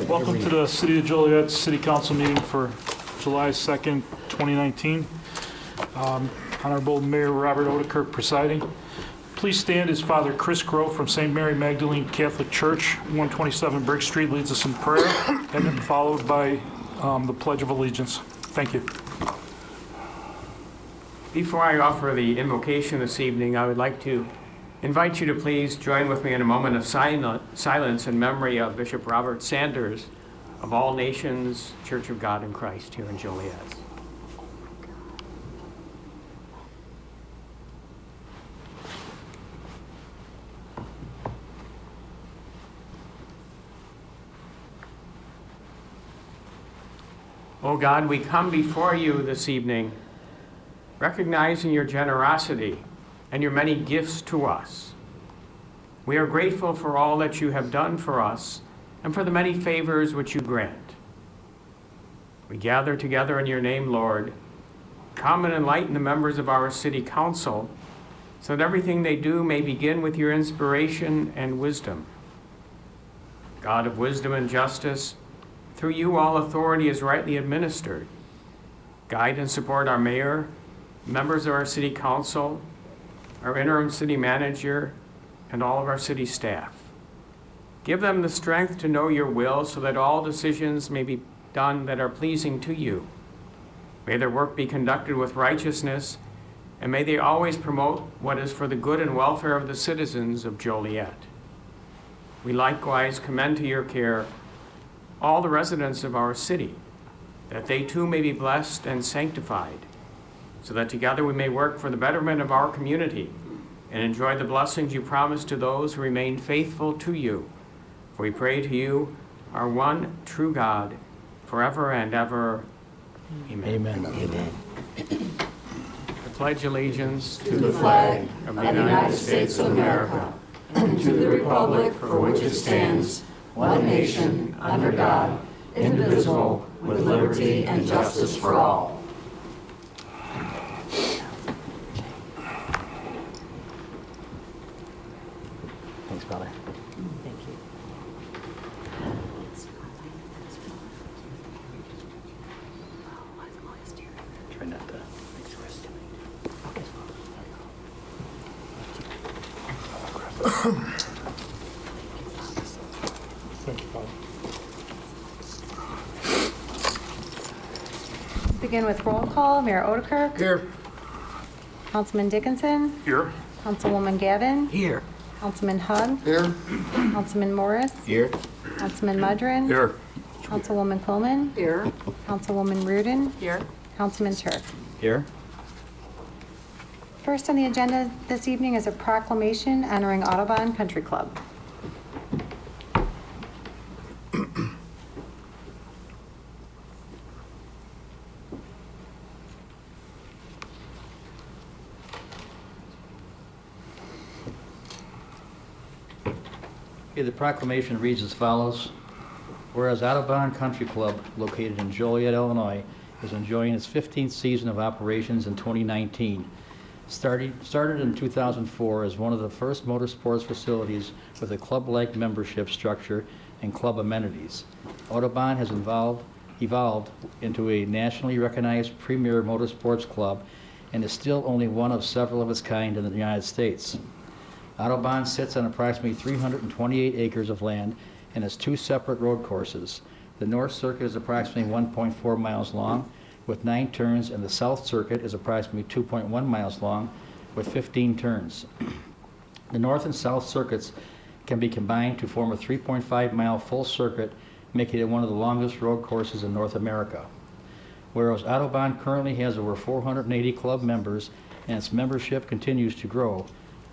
Welcome to the City of Joliet City Council meeting for July 2nd, 2019. Honorable Mayor Robert Odekirk presiding. Please stand as Father Chris Grove from St. Mary Magdalene Catholic Church, 127 Brick Street, leads us in prayer, and then followed by the Pledge of Allegiance. Thank you. Before I offer the invocation this evening, I would like to invite you to please join with me in a moment of silence in memory of Bishop Robert Sanders of All Nations Church of God in Christ here in Joliet. Oh God, we come before you this evening recognizing your generosity and your many gifts to us. We are grateful for all that you have done for us and for the many favors which you grant. We gather together in your name, Lord. Come and enlighten the members of our city council so that everything they do may begin with your inspiration and wisdom. God of wisdom and justice, through you all authority is rightly administered. Guide and support our mayor, members of our city council, our interim city manager, and all of our city staff. Give them the strength to know your will so that all decisions may be done that are pleasing to you. May their work be conducted with righteousness, and may they always promote what is for the good and welfare of the citizens of Joliet. We likewise commend to your care all the residents of our city, that they too may be blessed and sanctified, so that together we may work for the betterment of our community and enjoy the blessings you promise to those who remain faithful to you. For we pray to you, our one true God, forever and ever. Amen. Amen. Amen. I pledge allegiance to the flag of the United States of America and to the republic for which it stands, one nation, under God, indivisible, with liberty and justice for all. Thanks, Father. Thank you. Try not to. Thank you, Father. Begin with roll call. Mayor Odekirk. Here. Councilman Dickinson. Here. Councilwoman Gavin. Here. Councilman Hug. Here. Councilman Morris. Here. Councilman Mudrin. Here. Councilwoman Coleman. Here. Councilwoman Reardon. Here. Councilman Turk. Here. First on the agenda this evening is a proclamation honoring Audubon Country Club. Okay, the proclamation reads as follows. Whereas Audubon Country Club, located in Joliet, Illinois, is enjoying its 15th season of operations in 2019. Started in 2004 as one of the first motorsports facilities with a club-like membership structure and club amenities. Audubon has evolved into a nationally recognized premier motorsports club and is still only one of several of its kind in the United States. Audubon sits on approximately 328 acres of land and has two separate road courses. The North Circuit is approximately 1.4 miles long with 9 turns, and the South Circuit is approximately 2.1 miles long with 15 turns. The North and South Circuits can be combined to form a 3.5-mile full circuit, making it one of the longest road courses in North America. Whereas Audubon currently has over 480 club members and its membership continues to grow,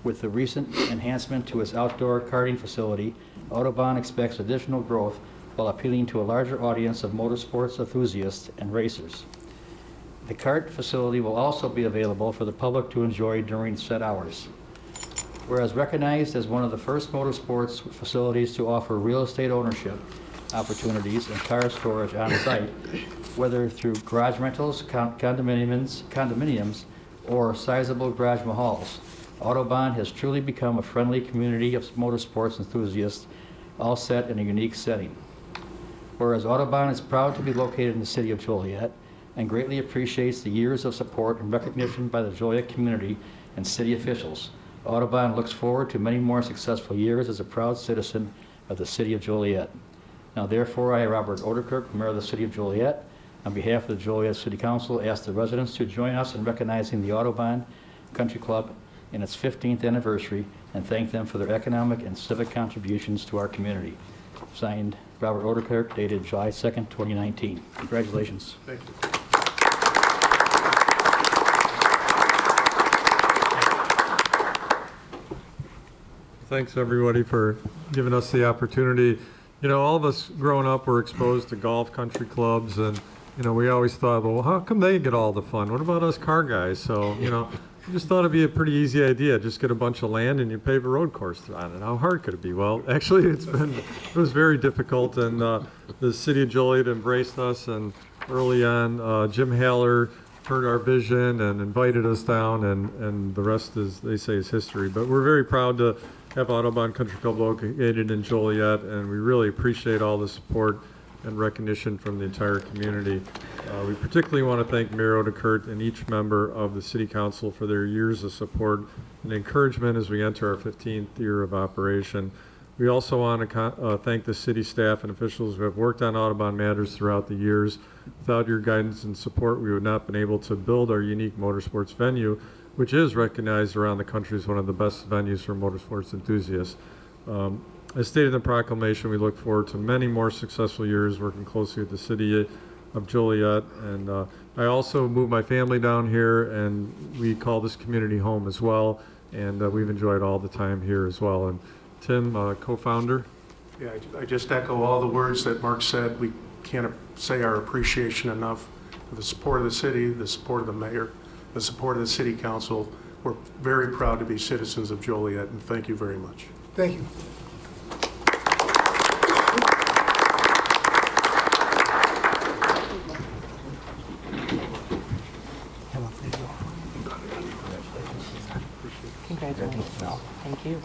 with the recent enhancement to its outdoor karting facility, Audubon expects additional growth while appealing to a larger audience of motorsports enthusiasts and racers. The kart facility will also be available for the public to enjoy during set hours. Whereas recognized as one of the first motorsports facilities to offer real estate ownership opportunities and car storage on site, whether through garage rentals, condominiums, or sizable garage mahals, Audubon has truly become a friendly community of motorsports enthusiasts, all set in a unique setting. Whereas Audubon is proud to be located in the city of Joliet and greatly appreciates the years of support and recognition by the Joliet community and city officials. Audubon looks forward to many more successful years as a proud citizen of the city of Joliet. Now therefore, I, Robert Odekirk, Mayor of the city of Joliet, on behalf of the Joliet City Council, ask the residents to join us in recognizing the Audubon Country Club in its 15th anniversary and thank them for their economic and civic contributions to our community. Signed, Robert Odekirk, dated July 2nd, 2019. Congratulations. Thank you. Thanks, everybody, for giving us the opportunity. You know, all of us growing up were exposed to golf country clubs, and, you know, we always thought, well, how come they get all the fun? What about us car guys? So, you know, I just thought it'd be a pretty easy idea. Just get a bunch of land and you pave a road course on it. How hard could it be? Well, actually, it was very difficult, and the city of Joliet embraced us, and early on, Jim Haller heard our vision and invited us down, and the rest, is, they say, is history. But we're very proud to have Audubon Country Club located in Joliet, and we really appreciate all the support and recognition from the entire community. We particularly want to thank Mayor Odekirk and each member of the City Council for their years of support and encouragement as we enter our 15th year of operation. We also want to thank the city staff and officials who have worked on Audubon matters throughout the years. Without your guidance and support, we would not have been able to build our unique motorsports venue, which is recognized around the country as one of the best venues for motorsports enthusiasts. As stated in the proclamation, we look forward to many more successful years working closely with the city of Joliet. And I also moved my family down here, and we call this community home as well. And we've enjoyed all the time here as well. And Tim, co-founder. Yeah, I just echo all the words that Mark said. We can't say our appreciation enough for the support of the city, the support of the mayor, the support of the city council. We're very proud to be citizens of Joliet, and thank you very much. Thank you. Congratulations. Thank you.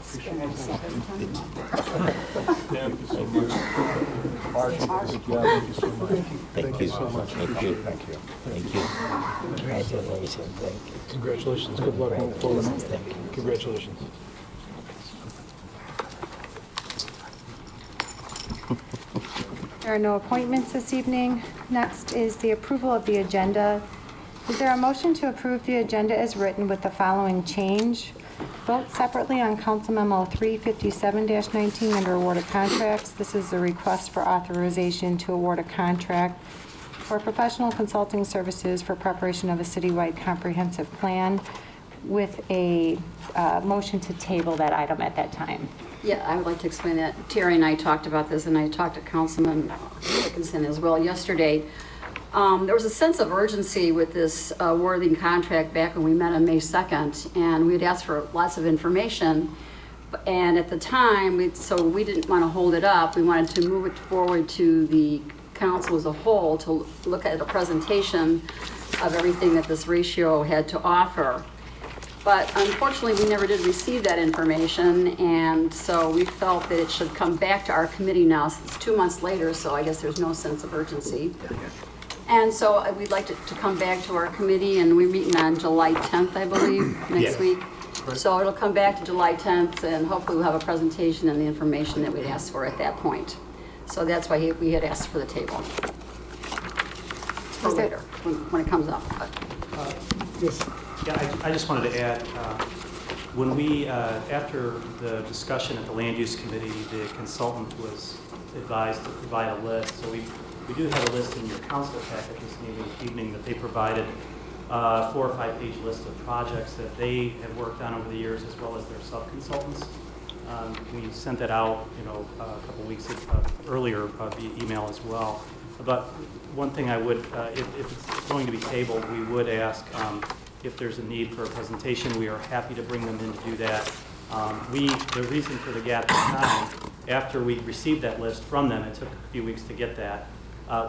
Thank you so much. Thank you. Thank you. Thank you. Congratulations. Thank you. Congratulations. Good luck moving forward. Congratulations. There are no appointments this evening. Next is the approval of the agenda. Is there a motion to approve the agenda as written with the following change? Vote separately on Council Memo 357-19 under awarded contracts. This is the request for authorization to award a contract for professional consulting services for preparation of a citywide comprehensive plan, with a motion to table that item at that time. Yeah, I would like to explain that. Terry and I talked about this, and I talked to Councilman Dickinson as well yesterday. There was a sense of urgency with this awarding contract back when we met on May 2nd, and we had asked for lots of information. And at the time, we didn't want to hold it up. We wanted to move it forward to the council as a whole to look at a presentation of everything that this ratio had to offer. But unfortunately, we never did receive that information, and so we felt that it should come back to our committee now. It's 2 months later, so I guess there's no sense of urgency. And so we'd like to come back to our committee, and we're meeting on July 10th, I believe, next week. So it'll come back to July 10th, and hopefully we'll have a presentation and the information that we'd asked for at that point. So that's why we had asked for the table. For later, when it comes up. Yes. Yeah, I just wanted to add, when we, after the discussion at the Land Use Committee, the consultant was advised to provide a list. So we do have a list in your council packet this evening that they provided, 4 or 5 page list of projects that they have worked on over the years, as well as their sub-consultants. We sent that out, a couple weeks earlier via email as well. But one thing I would, if it's going to be tabled, we would ask if there's a need for a presentation. We are happy to bring them in to do that. The reason for the gap in time, after we received that list from them, it took a few weeks to get that.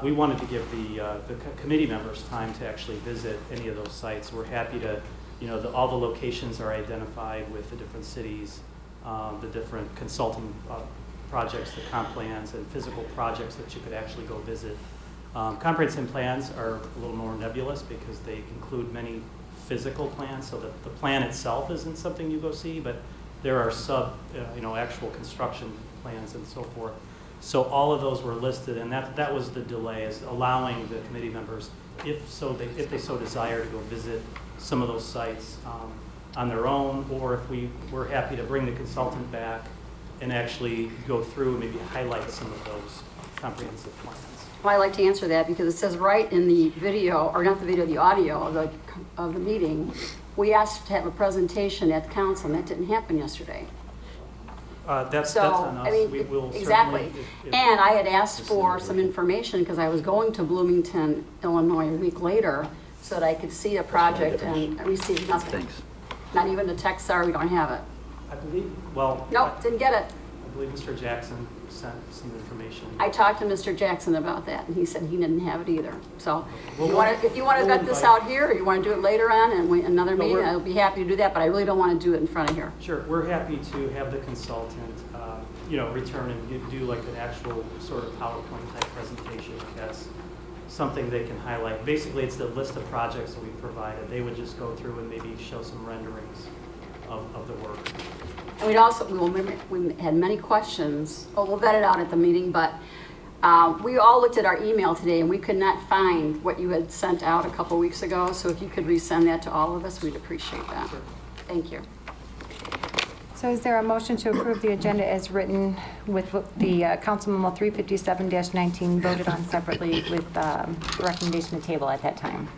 We wanted to give the committee members time to actually visit any of those sites. We're happy to, all the locations are identified with the different cities, the different consulting projects, the comp plans, and physical projects that you could actually go visit. Comprehensive plans are a little more nebulous because they include many physical plans, so that the plan itself isn't something you go see, but there are actual construction plans and so forth. So all of those were listed, and that was the delay, is allowing the committee members, if they so desire, to go visit some of those sites on their own, or if we were happy to bring the consultant back and actually go through and maybe highlight some of those comprehensive plans. Well, I'd like to answer that because it says right in the video, or not the video, the audio of the meeting, we asked to have a presentation at the council, and that didn't happen yesterday. That's on us. I mean, We will exactly. certainly, if And I had asked for some information because I was going to Bloomington, Illinois a week later so that I could see a project, and I received nothing. Thanks. Not even a text, sorry, we don't have it. I believe, well. Nope, didn't get it. I believe Mr. Jackson sent some information. I talked to Mr. Jackson about that, and he said he didn't have it either. So Well, if you want to we'll vet this invite- out here, or you want to do it later on and another No, meeting, we're- I'll be happy to do that, but I really don't want to do it in front of here. Sure, we're happy to have the consultant, return and do like an actual sort of PowerPoint type presentation if that's something they can highlight. Basically, it's the list of projects that we provided. They would just go through and maybe show some renderings of the work. And we had many questions. Oh, we'll vet it out at the meeting, but we all looked at our email today and we could not find what you had sent out a couple weeks ago. So if you could resend that to all of us, we'd appreciate that. Sure. Thank you. So is there a motion to approve the agenda as written with the Council Memo 357-19 voted on separately with recommendation to table at that time?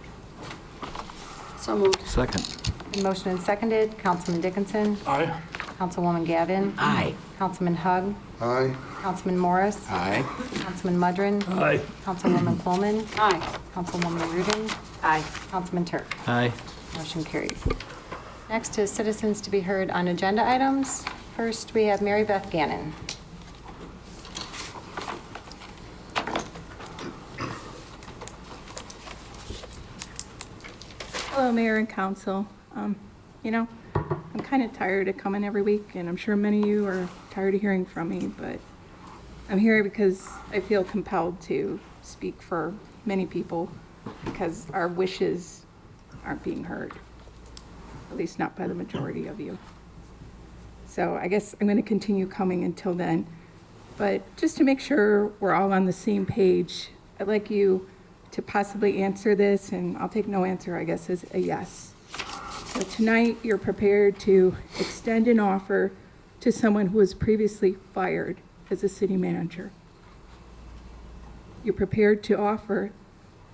So moved. Second. Been motion and seconded. Councilman Dickinson. Aye. Councilwoman Gavin. Aye. Councilman Hug. Aye. Councilman Morris. Aye. Councilman Mudrin. Aye. Councilwoman Coleman. Aye. Councilwoman Rubin. Aye. Councilman Turk. Aye. Motion carried. Next is citizens to be heard on agenda items. First, we have Mary Beth Gannon. Hello, Mayor and Council. I'm kind of tired of coming every week, and I'm sure many of you are tired of hearing from me, but I'm here because I feel compelled to speak for many people because our wishes aren't being heard, at least not by the majority of you. So I guess I'm going to continue coming until then. But just to make sure we're all on the same page, I'd like you to possibly answer this, and I'll take no answer, I guess, as a yes. So tonight, you're prepared to extend an offer to someone who was previously fired as a city manager. You're prepared to offer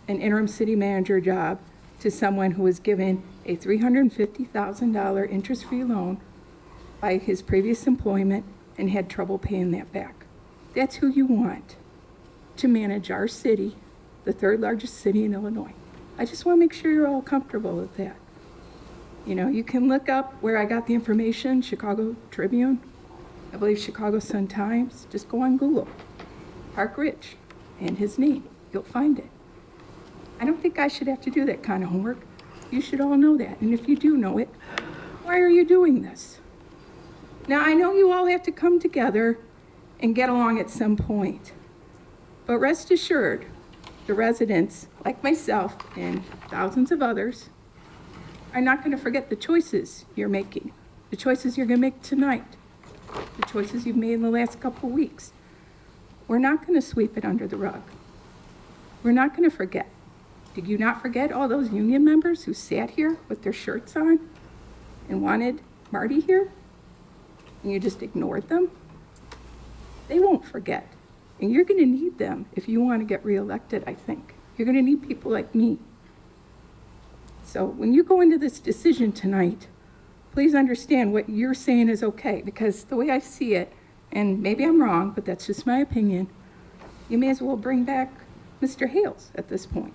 an interim city manager job to someone who was given a $350,000 interest-free loan by his previous employment and had trouble paying that back. That's who you want to manage our city, the third largest city in Illinois. I just want to make sure you're all comfortable with that. You can look up where I got the information, Chicago Tribune, I believe Chicago Sun-Times. Just go on Google, Park Ridge, and his name. You'll find it. I don't think I should have to do that kind of homework. You should all know that. And if you do know it, why are you doing this? Now, I know you all have to come together and get along at some point. But rest assured, the residents, like myself and thousands of others, are not going to forget the choices you're making, the choices you're going to make tonight, the choices you've made in the last couple of weeks. We're not going to sweep it under the rug. We're not going to forget. Did you not forget all those union members who sat here with their shirts on and wanted Marty here? And you just ignored them? They won't forget. And you're going to need them if you want to get reelected, I think. You're going to need people like me. So when you go into this decision tonight, please understand what you're saying is okay, because the way I see it, and maybe I'm wrong, but that's just my opinion, you may as well bring back Mr. Hales at this point,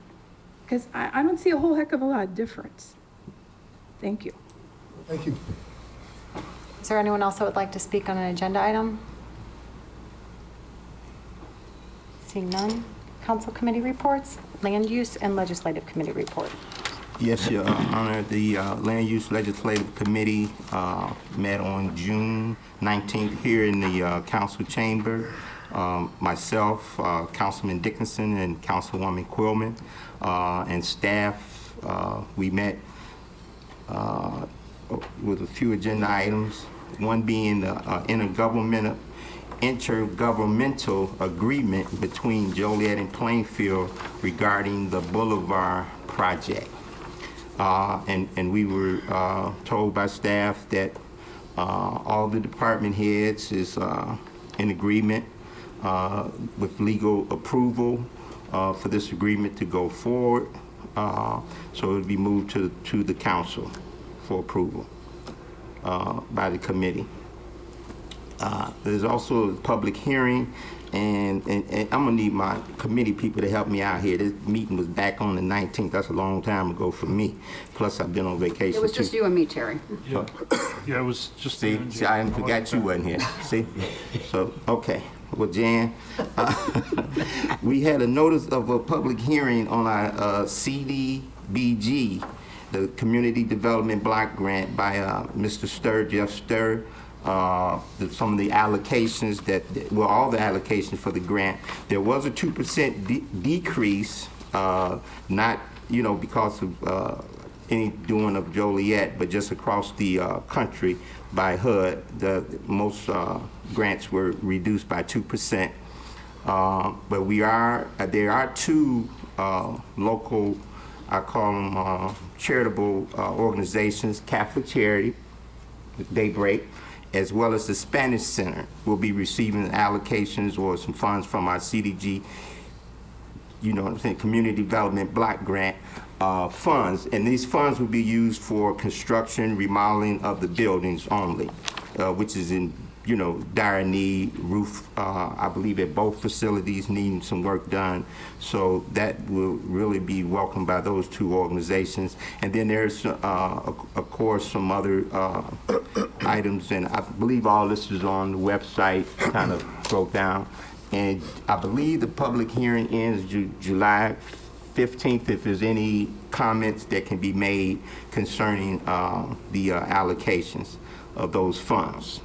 because I don't see a whole heck of a lot of difference. Thank you. Thank you. Is there anyone else that would like to speak on an agenda item? Seeing none. Council committee reports, land use and legislative committee report. Yes, Your Honor. The Land Use Legislative Committee met on June 19th here in the council chamber. Myself, Councilman Dickinson, and Councilwoman Quillman, and staff, we met with a few agenda items, one being the intergovernmental agreement between Joliet and Plainfield regarding the Boulevard project. And we were told by staff that all the department heads is in agreement with legal approval for this agreement to go forward. So it would be moved to the council for approval by the committee. There's also a public hearing, and I'm gonna need my committee people to help me out here. This meeting was back on the 19th. That's a long time ago for me. Plus, I've been on vacation It was too. just you and me, Terry. Yeah, it was just. See, I forgot you wasn't here. See? So, okay. Well, Jan, we had a notice of a public hearing on our CDBG, the Community Development Block Grant by Mr. Sturr, Jeff Sturr. Some of the allocations all the allocations for the grant. There was a 2% decrease, not, because of any doing of Joliet, but just across the country by HUD. Most grants were reduced by 2%. But there are two local, I call them charitable organizations, Catholic Charity, Daybreak, as well as the Spanish Center will be receiving allocations or some funds from our CDG, Community Development Block Grant funds. And these funds will be used for construction, remodeling of the buildings only, which is in, dire need. Roof, I believe at both facilities needing some work done. So that will really be welcomed by those two organizations. And then there's, of course, some other items, and I believe all this is on the website, kind of broke down. And I believe the public hearing ends July 15th, if there's any comments that can be made concerning the allocations of those funds.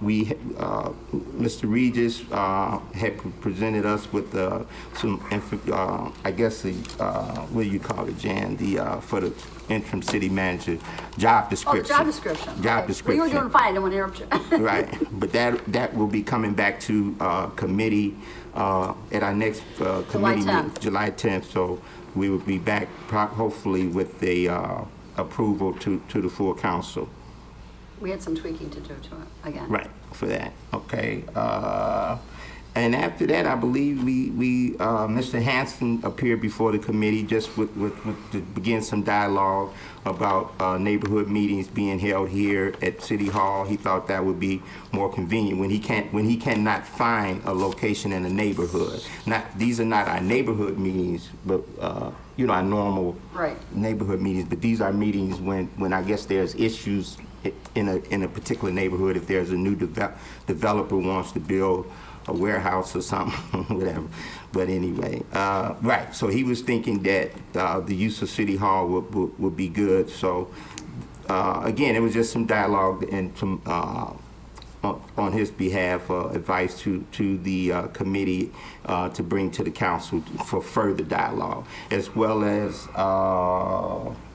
Mr. Regis had presented us with some, I guess, what do you call it, Jan? For the interim city manager job description. Oh, job description. Job Okay. description. Well, you were doing fine. I didn't want to interrupt you. Right, but that will be coming back to committee at our next committee meeting, July 10th. So we will be back hopefully with the approval to the full council. We had some tweaking to do to it again. Right, for that, okay. And after that, I believe Mr. Hanson appeared before the committee just to begin some dialogue about neighborhood meetings being held here at City Hall. He thought that would be more convenient when he cannot find a location in a neighborhood. These are not our neighborhood meetings, but our normal neighborhood meetings. But these are meetings when I guess there's issues in a particular neighborhood. If there's a new developer wants to build a warehouse or something, whatever. But anyway, right. So he was thinking that the use of City Hall would be good. So again, it was just some dialogue and some on his behalf, advice to the committee to bring to the council for further dialogue, as well as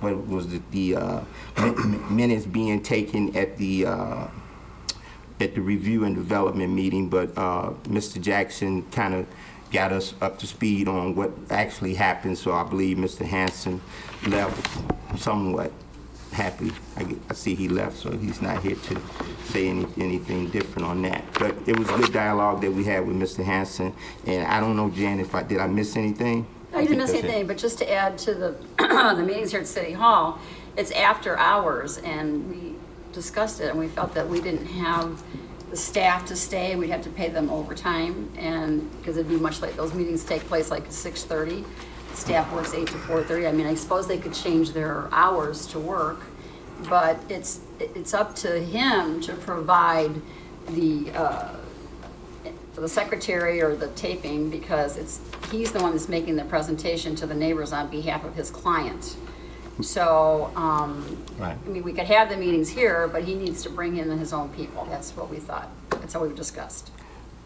what was the minutes being taken at the review and development meeting. But Mr. Jackson kind of got us up to speed on what actually happened. So I believe Mr. Hanson left somewhat happy. I see he left, so he's not here to say anything different on that. But it was good dialogue that we had with Mr. Hanson. And I don't know, Jan, did I miss anything? No, you didn't miss anything, but just to add to the the meetings here at City Hall, it's after hours, and we discussed it, and we felt that we didn't have the staff to stay. We'd have to pay them overtime, and because it'd be much late. Those meetings take place like at 6:30. Staff works 8 to 4:30. I mean, I suppose they could change their hours to work, but it's up to him to provide the for the secretary or the taping, because he's the one that's making the presentation to the neighbors on behalf of his client. So, Right. I mean, we could have the meetings here, but he needs to bring in his own people. That's what we thought. That's how we've discussed.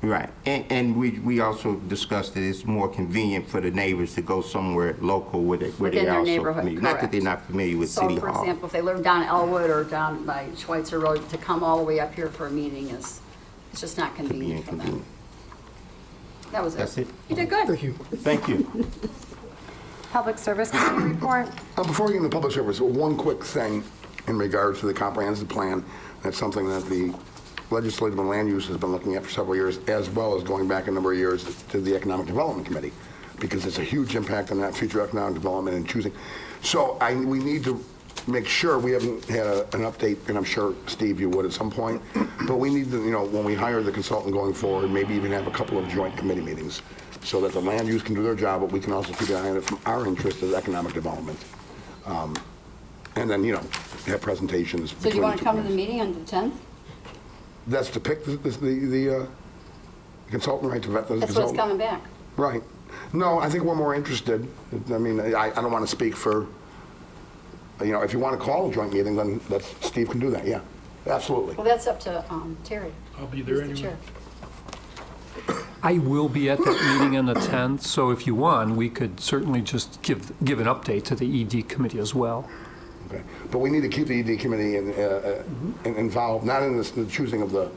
Right, and we also discussed that it's more convenient for the neighbors to go somewhere local where Within they their also neighborhood, familiar. Not that they're correct. not familiar with So, City for Hall. example, if they live down Elwood or down by Schweitzer Road, to come all the way up here for a meeting it's just not convenient for them. Convenient. That was it. That's it? You did good. Thank you. Thank you. Public Service Committee report. Before we get into public service, one quick thing in regards to the comprehensive plan. That's something that the Legislative and Land Use has been looking at for several years, as well as going back a number of years to the Economic Development Committee, because it's a huge impact on that future economic development and choosing. So we need to make sure, we haven't had an update, and I'm sure, Steve, you would at some point, but we need to, when we hire the consultant going forward, maybe even have a couple of joint committee meetings so that the land use can do their job, but we can also keep an eye on it from our interest as economic development. And then, have presentations. So do you want to come to the meeting on the 10th? That's to pick the consultant, right, to vet the That's what's consultant? coming back. Right. No, I think we're more interested. I mean, I don't want to speak for, if you want to call a joint meeting, then Steve can do that, yeah. Absolutely. Well, that's up to Terry. I'll be there He's the anyway. chair. I will be at that meeting on the 10th, so if you want, we could certainly just give an update to the ED committee as well. Okay. But we need to keep the ED committee involved, not in the choosing of the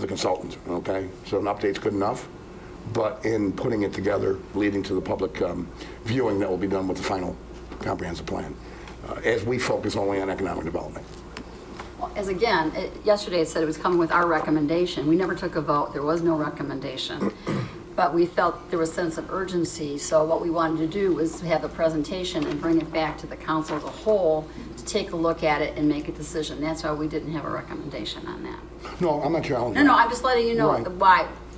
consultant, okay? So an update's good enough, but in putting it together, leading to the public viewing that will be done with the final comprehensive plan, as we focus only on economic development. Well, yesterday it said it was coming with our recommendation. We never took a vote. There was no recommendation. But we felt there was a sense of urgency, so what we wanted to do was have a presentation and bring it back to the council as a whole to take a look at it and make a decision. That's why we didn't have a recommendation on that. No, I'm not challenging. No, I'm just letting you know Right.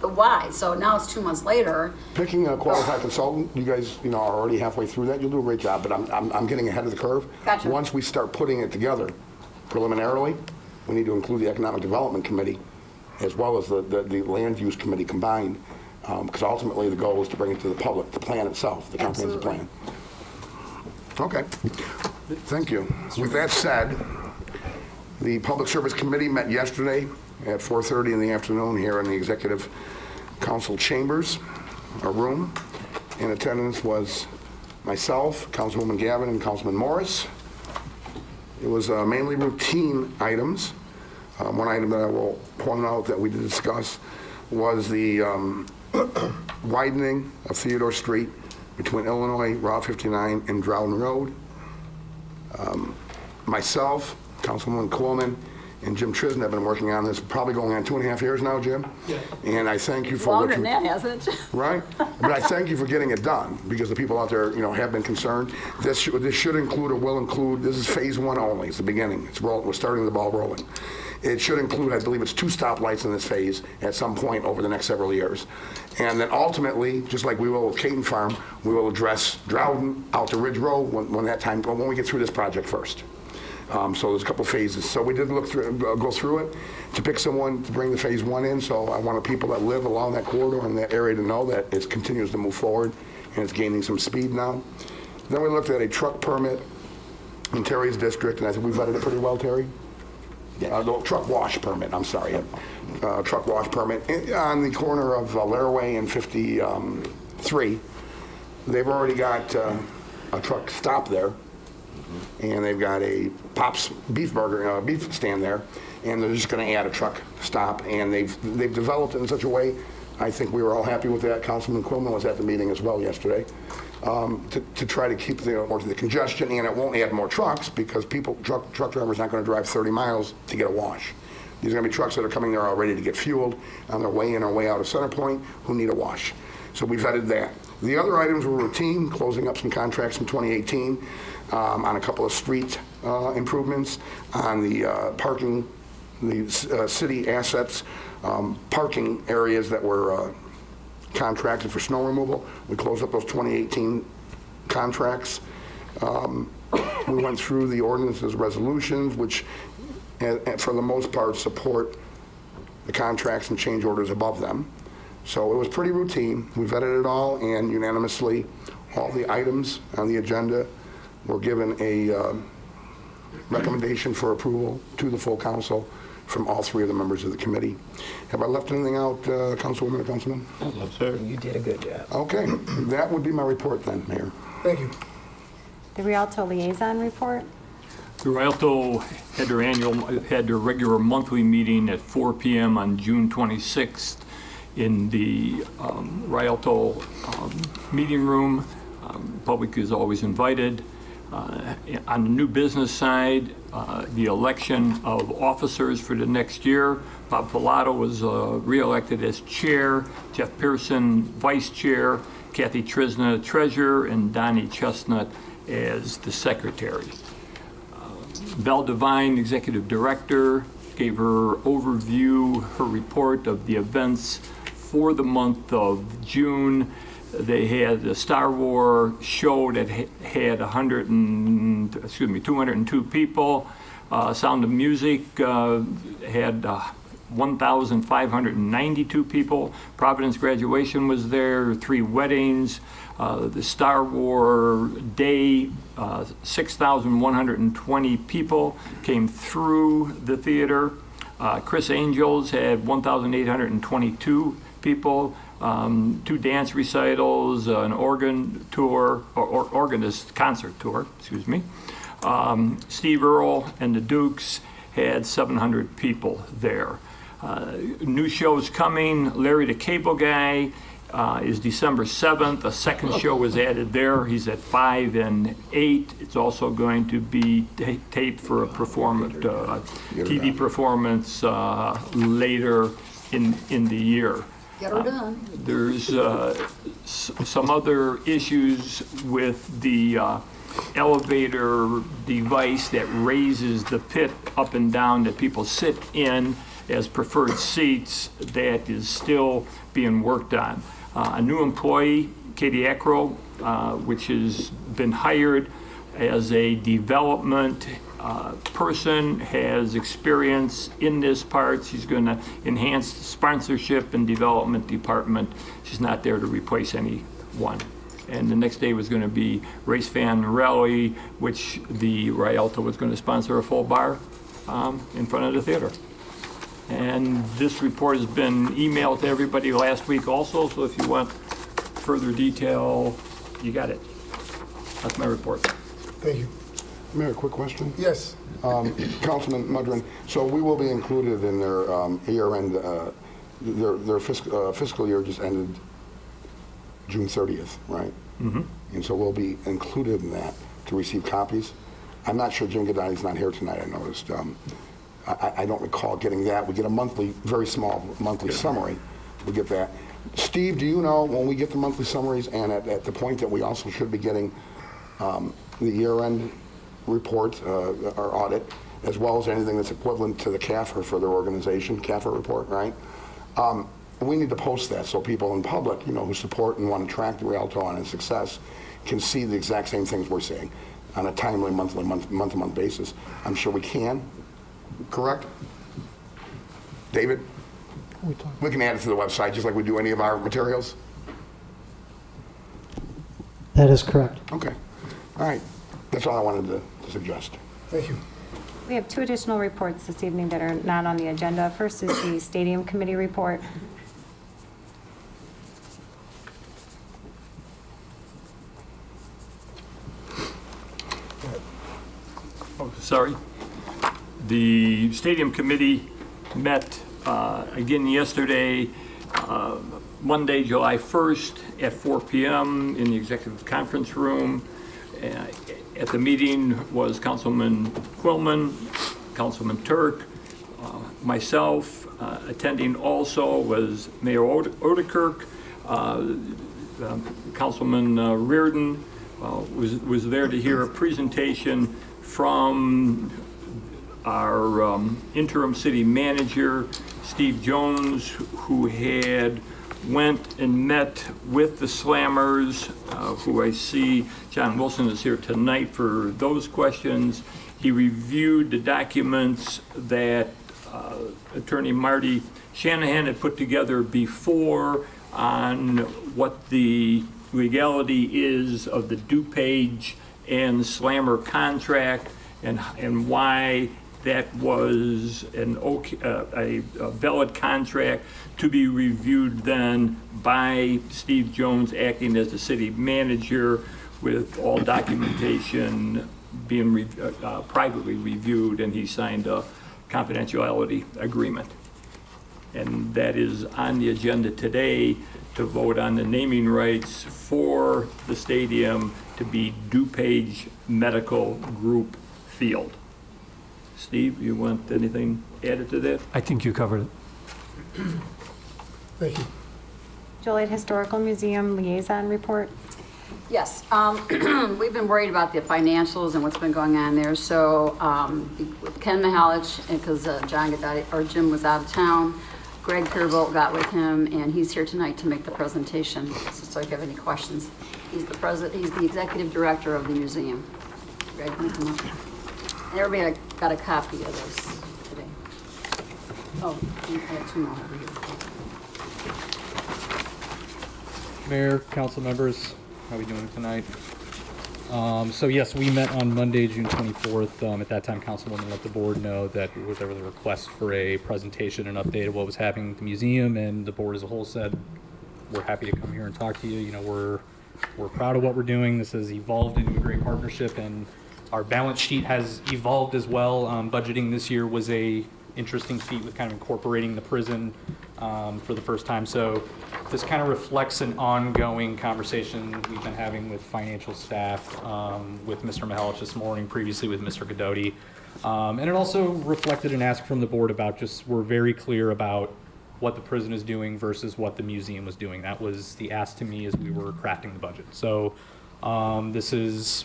the why. So now it's 2 months later. Picking a qualified consultant, you guys, are already halfway through that. You'll do a great job, but I'm getting ahead of the curve. Gotcha. Once we start putting it together preliminarily, we need to include the Economic Development Committee as well as the Land Use Committee combined, because ultimately the goal is to bring it to the public, the plan itself, the comprehensive plan. Okay, thank you. With that said, the Public Service Committee met yesterday at 4:30 in the afternoon here in the Executive Council chambers, a room. In attendance was myself, Councilwoman Gavin, and Councilman Morris. It was mainly routine items. One item that I will point out that we did discuss was the widening of Theodore Street between Illinois, Route 59, and Droughton Road. Myself, Councilwoman Coleman, and Jim Tristan have been working on this, probably going on 2.5 years now, Jim? Yeah. And I thank you for Longer than that, hasn't it? Right? But I thank you for getting it done, because the people out there, have been concerned. This should include or will include, this is phase 1 only, it's the beginning. We're starting the ball rolling. It should include, I believe it's 2 stoplights in this phase at some point over the next several years. And then ultimately, just like we will with Caton Farm, we will address Droughton out to Ridge Road when we get through this project first. So there's a couple phases. So we did go through it to pick someone to bring the phase 1 in. So I want people that live along that corridor in that area to know that it continues to move forward and it's gaining some speed now. Then we looked at a truck permit in Terry's district, and I think we vetted it pretty well, Terry. Yeah. The truck wash permit, I'm sorry. Truck wash permit on the corner of Laraway and 53. They've already got a truck stop there. And they've got a Pop's beef stand there, and they're just going to add a truck stop, and they've developed it in such a way. I think we were all happy with that. Councilman Quillman was at the meeting as well yesterday, to try to keep the congestion, and it won't add more trucks because truck drivers aren't going to drive 30 miles to get a wash. These are going to be trucks that are coming there already to get fueled on their way in or way out of Center Point who need a wash. So we vetted that. The other items were routine, closing up some contracts from 2018 on a couple of street improvements, on the parking, the city assets, parking areas that were contracted for snow removal. We closed up those 2018 contracts. We went through the ordinances resolutions, which for the most part support the contracts and change orders above them. So it was pretty routine. We vetted it all, and unanimously, all the items on the agenda were given a recommendation for approval to the full council from all three of the members of the committee. Have I left anything out, Councilwoman or Councilman? No, sir. You did a good job. Okay, that would be my report then, Mayor. Thank you. The Rialto Liaison Report. The Rialto had their regular monthly meeting at 4 p.m. on June 26th in the Rialto meeting room. Public is always invited. On the new business side, the election of officers for the next year. Bob Filato was re-elected as chair, Jeff Pearson vice chair, Kathy Trisna treasurer, and Donnie Chestnut as the secretary. Val Devine, executive director, gave her overview, her report of the events for the month of June. They had a Star Wars show that had 202 people. Sound of Music had 1,592 people. Providence graduation was there, 3 weddings. The Star Wars Day, 6,120 people came through the theater. Chris Angels had 1,822 people. 2 dance recitals, an organ tour, or organist concert tour, excuse me. Steve Earle and the Dukes had 700 people there. New shows coming. Larry the Cable Guy is December 7th. A second show was added there. He's at 5 and 8. It's also going to be taped for a TV performance later in the year. Get her done. There's some other issues with the elevator device that raises the pit up and down that people sit in as preferred seats. That is still being worked on. A new employee, Katie Acro, which has been hired as a development person, has experience in this part. She's going to enhance the sponsorship and development department. She's not there to replace anyone. And the next day was going to be Race Fan Rally, which the Rialto was going to sponsor a full bar in front of the theater. And this report has been emailed to everybody last week also, so if you want further detail, you got it. That's my report. Thank you. Mayor, quick question. Yes. Councilman Mudrin, so we will be included in their year-end, their fiscal year just ended June 30th, right? Mm-hmm. And so we'll be included in that to receive copies. I'm not sure Jim Gadani's not here tonight, I noticed. I don't recall getting that. We get a monthly, very small monthly summary. We get that. Steve, do you know when we get the monthly summaries and at the point that we also should be getting the year-end report or audit, as well as anything that's equivalent to the CAFR for their organization, CAFR report, right? We need to post that so people in public, who support and want to track the Rialto and its success can see the exact same things we're seeing on a timely month-to-month basis. I'm sure we can, correct? David? We can add it to the website just like we do any of our materials? That is correct. Okay. All right. That's all I wanted to suggest. Thank you. We have 2 additional reports this evening that are not on the agenda. First is the Stadium Committee report. Oh, sorry. The Stadium Committee met again yesterday, Monday, July 1st at 4 p.m. in the Executive Conference Room. At the meeting was Councilman Quillman, Councilman Turk, myself. Attending also was Mayor Odekirk, Councilman Reardon was there to hear a presentation from our interim city manager, Steve Jones, who had went and met with the Slammers, who I see John Wilson is here tonight for those questions. He reviewed the documents that Attorney Marty Shanahan had put together before on what the legality is of the DuPage and Slammer contract and why that was a valid contract to be reviewed then by Steve Jones acting as the city manager with all documentation being privately reviewed, and he signed a confidentiality agreement. And that is on the agenda today to vote on the naming rights for the stadium to be DuPage Medical Group Field. Steve, you want anything added to that? I think you covered it. Thank you. Joliet Historical Museum Liaison Report. Yes, we've been worried about the financials and what's been going on there. So with Ken Mihalich, because Jim was out of town, Greg Kervold got with him, and he's here tonight to make the presentation. So if you have any questions, he's the executive director of the museum. Greg, can you come up? And everybody got a copy of this today. Oh, I have two more over here. Mayor, council members, how are we doing tonight? So yes, we met on Monday, June 24th. At that time, Councilwoman let the board know that there was a request for a presentation and update of what was happening at the museum, and the board as a whole said, we're happy to come here and talk to you. You know, we're proud of what we're doing. This has evolved into a great partnership, and our balance sheet has evolved as well. Budgeting this year was a interesting feat with kind of incorporating the prison for the first time. So this kind of reflects an ongoing conversation we've been having with financial staff, with Mr. Mihalich this morning, previously with Mr. Godoti. And it also reflected an ask from the board about just, we're very clear about what the prison is doing versus what the museum was doing. That was the ask to me as we were crafting the budget. So this is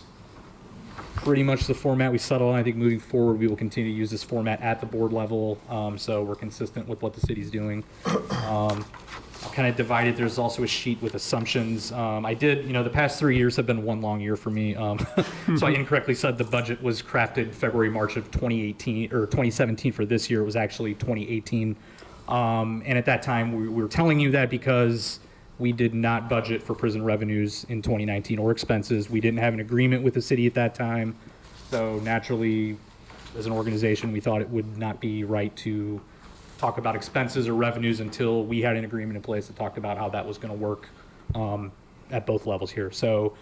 pretty much the format we settled on. I think moving forward, we will continue to use this format at the board level, so we're consistent with what the city's doing. Kind of divided. There's also a sheet with assumptions. I did, the past 3 years have been one long year for me. So I incorrectly said the budget was crafted February, March of 2018 or 2017 for this year. It was actually 2018. And at that time, we were telling you that because we did not budget for prison revenues in 2019 or expenses. We didn't have an agreement with the city at that time. So naturally, as an organization, we thought it would not be right to talk about expenses or revenues until we had an agreement in place that talked about how that was going to work at both levels here. So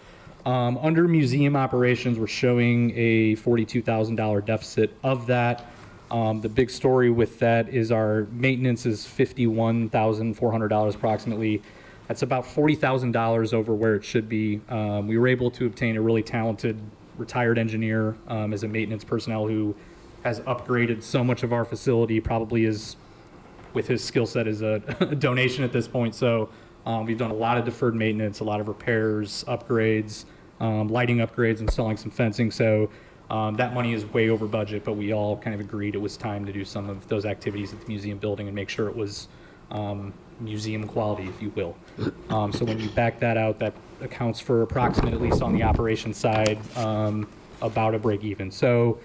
under museum operations, we're showing a $42,000 deficit of that. The big story with that is our maintenance is $51,400 approximately. That's about $40,000 over where it should be. We were able to obtain a really talented retired engineer as a maintenance personnel who has upgraded so much of our facility, probably is, with his skill set, is a donation at this point. So we've done a lot of deferred maintenance, a lot of repairs, upgrades, lighting upgrades, installing some fencing. So that money is way over budget, but we all kind of agreed it was time to do some of those activities at the museum building and make sure it was museum quality, if you will. So when you back that out, that accounts for approximately, at least on the operations side, about a break even. So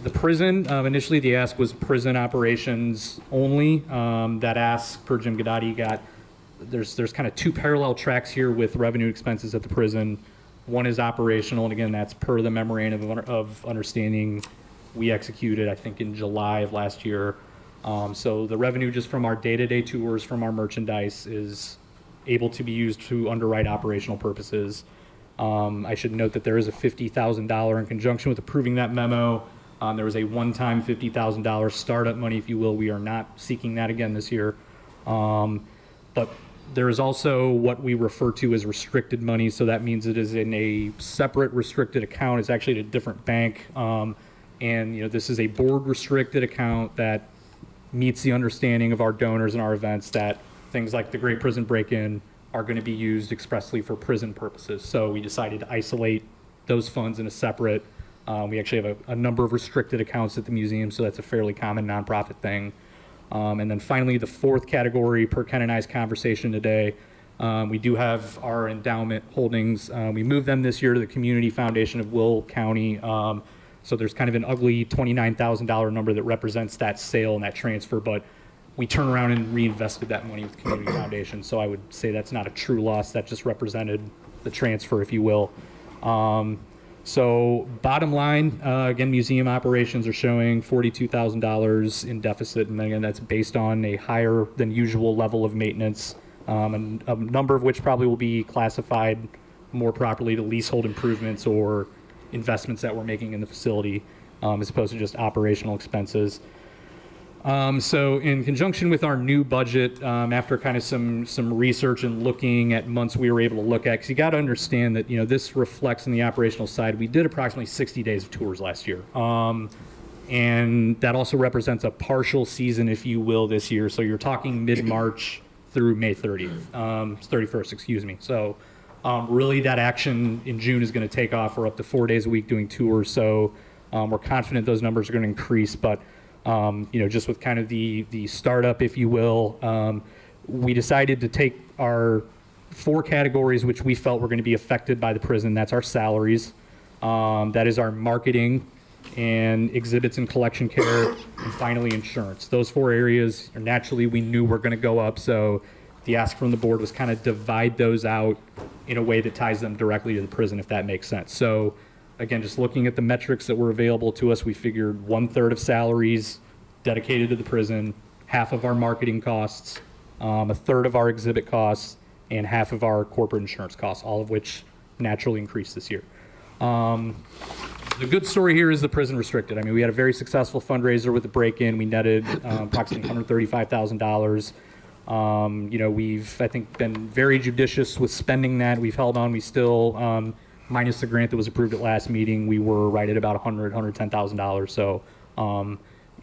the prison, initially the ask was prison operations only. That ask per Jim Godoti there's kind of two parallel tracks here with revenue expenses at the prison. One is operational, and again, that's per the memorandum of understanding we executed, I think, in July of last year. So the revenue just from our day-to-day tours, from our merchandise, is able to be used to underwrite operational purposes. I should note that there is a $50,000 in conjunction with approving that memo. There was a one-time $50,000 startup money, if you will. We are not seeking that again this year. But there is also what we refer to as restricted money. So that means it is in a separate restricted account. It's actually at a different bank. And this is a board restricted account that meets the understanding of our donors and our events that things like the Great Prison Break-In are going to be used expressly for prison purposes. So we decided to isolate those funds in a separate. We actually have a number of restricted accounts at the museum, so that's a fairly common nonprofit thing. And then finally, the fourth category, per Ken and I's conversation today, we do have our endowment holdings. We moved them this year to the Community Foundation of Will County. So there's kind of an ugly $29,000 number that represents that sale and that transfer, but we turn around and reinvested that money with the community foundation. So I would say that's not a true loss. That just represented the transfer, if you will. So bottom line, again, museum operations are showing $42,000 in deficit. And again, that's based on a higher than usual level of maintenance, and a number of which probably will be classified more properly to leasehold improvements or investments that we're making in the facility, as opposed to just operational expenses. So in conjunction with our new budget, after kind of some research and looking at months we were able to look at, because you got to understand that, this reflects on the operational side. We did approximately 60 days of tours last year. And that also represents a partial season, if you will, this year. So you're talking mid-March through May 31st, excuse me. So really that action in June is going to take off. We're up to 4 days a week doing tours. So we're confident those numbers are going to increase. But just with kind of the startup, if you will, we decided to take our 4 categories which we felt were going to be affected by the prison. That's our salaries, that is our marketing and exhibits and collection care, and finally insurance. Those 4 areas are naturally we knew were going to go up. So the ask from the board was kind of divide those out in a way that ties them directly to the prison, if that makes sense. So again, just looking at the metrics that were available to us, we figured 1/3 of salaries dedicated to the prison, half of our marketing costs, 1/3 of our exhibit costs, and half of our corporate insurance costs, all of which naturally increased this year. The good story here is the prison restricted. I mean, we had a very successful fundraiser with the break-in. We netted approximately $135,000. We've, I think, been very judicious with spending that. We've held on. We still, minus the grant that was approved at last meeting, we were right at about $110,000. So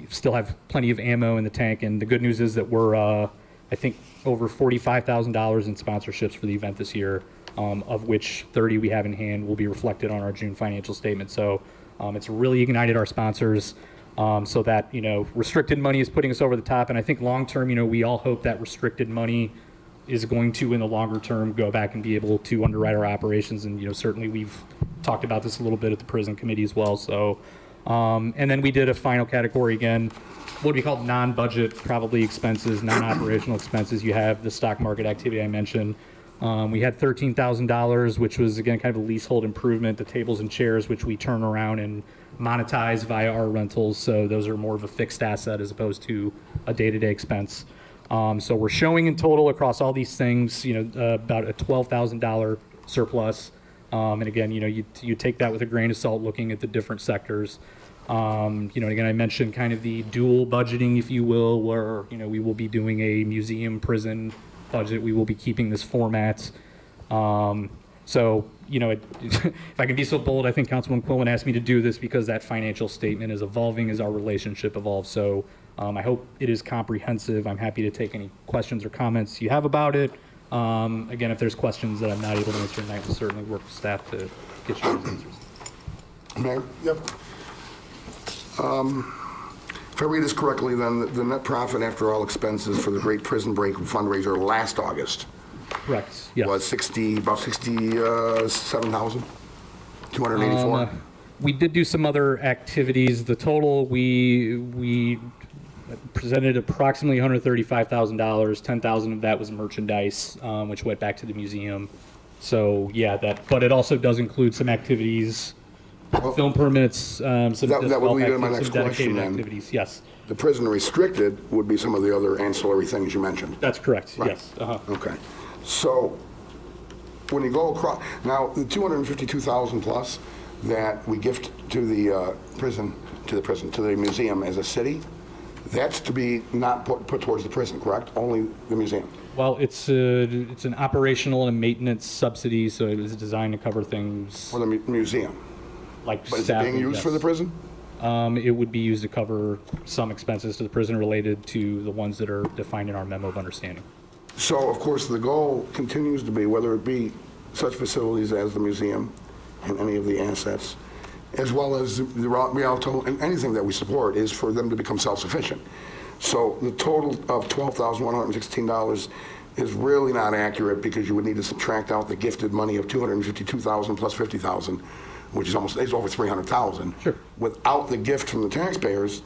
still have plenty of ammo in the tank. And the good news is that we're, I think, over $45,000 in sponsorships for the event this year, of which 30 we have in hand will be reflected on our June financial statement. So it's really ignited our sponsors, so that, restricted money is putting us over the top. And I think long term, we all hope that restricted money is going to, in the longer term, go back and be able to underwrite our operations. And, certainly we've talked about this a little bit at the prison committee as well. So, and then we did a final category again, what we call non-budget, probably expenses, non-operational expenses. You have the stock market activity I mentioned. We had $13,000, which was, again, kind of a leasehold improvement, the tables and chairs, which we turn around and monetize via our rentals. So those are more of a fixed asset as opposed to a day-to-day expense. So we're showing in total across all these things, about a $12,000 surplus. And again, you take that with a grain of salt looking at the different sectors. Again, I mentioned kind of the dual budgeting, if you will, where, we will be doing a museum prison budget. We will be keeping this format. So, if I can be so bold, I think Councilman Quillen asked me to do this because that financial statement is evolving as our relationship evolves. So I hope it is comprehensive. I'm happy to take any questions or comments you have about it. Again, if there's questions that I'm not able to answer tonight, we'll certainly work with staff to get you those answers. Mayor? Yep. If I read this correctly, then the net profit after all expenses for the Great Prison Break fundraiser last August Correct, yes. was about 67,284. We did do some other activities. The total, we presented approximately $135,000. $10,000 of that was merchandise, which went back to the museum. So yeah, but it also does include some activities, film permits, some that would lead to my next dedicated question, then. activities. Yes, The prison restricted would be some of the other ancillary things you mentioned. that's correct. Right. Yes. Uh-huh. Okay. So when you go across, now the 252,000 plus that we gift to the to the museum as a city, that's to be not put towards the prison, correct? Only the museum. Well, it's an operational and maintenance subsidy, so it was designed to cover things For the museum. like But is it staffing, being used yes. for the prison? It would be used to cover some expenses to the prison related to the ones that are defined in our memo of understanding. So, of course, the goal continues to be, whether it be such facilities as the museum and any of the assets, as well as the Rialto and anything that we support, is for them to become self-sufficient. So the total of $12,116 is really not accurate, because you would need to subtract out the gifted money of $252,000 plus $50,000 which is over 300,000. Sure. Without the gift from the taxpayers,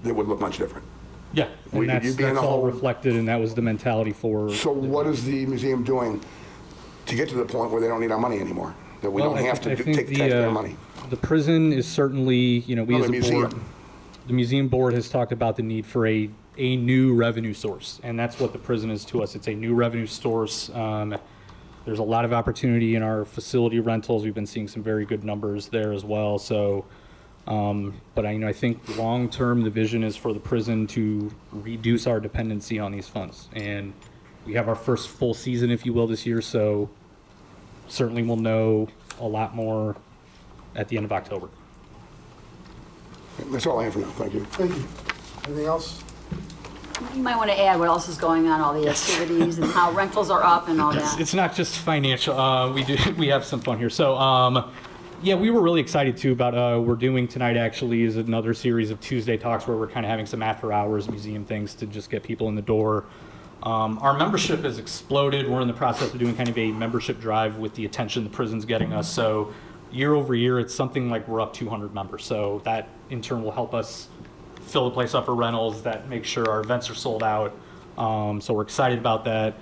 it would look much different. Yeah, and You'd be in that's a all whole- reflected, and that was the mentality for. So what is the museum doing to get to the point where they don't need our money anymore? That we don't have to take taxpayer money? The prison is certainly, we No, as the a board, museum. the museum board has talked about the need for a new revenue source, and that's what the prison is to us. It's a new revenue source. There's a lot of opportunity in our facility rentals. We've been seeing some very good numbers there as well. So, but I think long-term, the vision is for the prison to reduce our dependency on these funds. And we have our first full season, if you will, this year. So certainly we'll know a lot more at the end of October. That's all I have for now. Thank you. Thank you. Anything else? You might want to add what else is going on, all the activities and how rentals are up and all that. It's not just financial. We have some fun here. So, yeah, we were really excited too about we're doing tonight actually is another series of Tuesday talks where we're kind of having some after hours museum things to just get people in the door. Our membership has exploded. We're in the process of doing kind of a membership drive with the attention the prison's getting us. So year over year, it's something like we're up 200 members. So that in turn will help us fill the place up for rentals, that makes sure our events are sold out. So we're excited about that.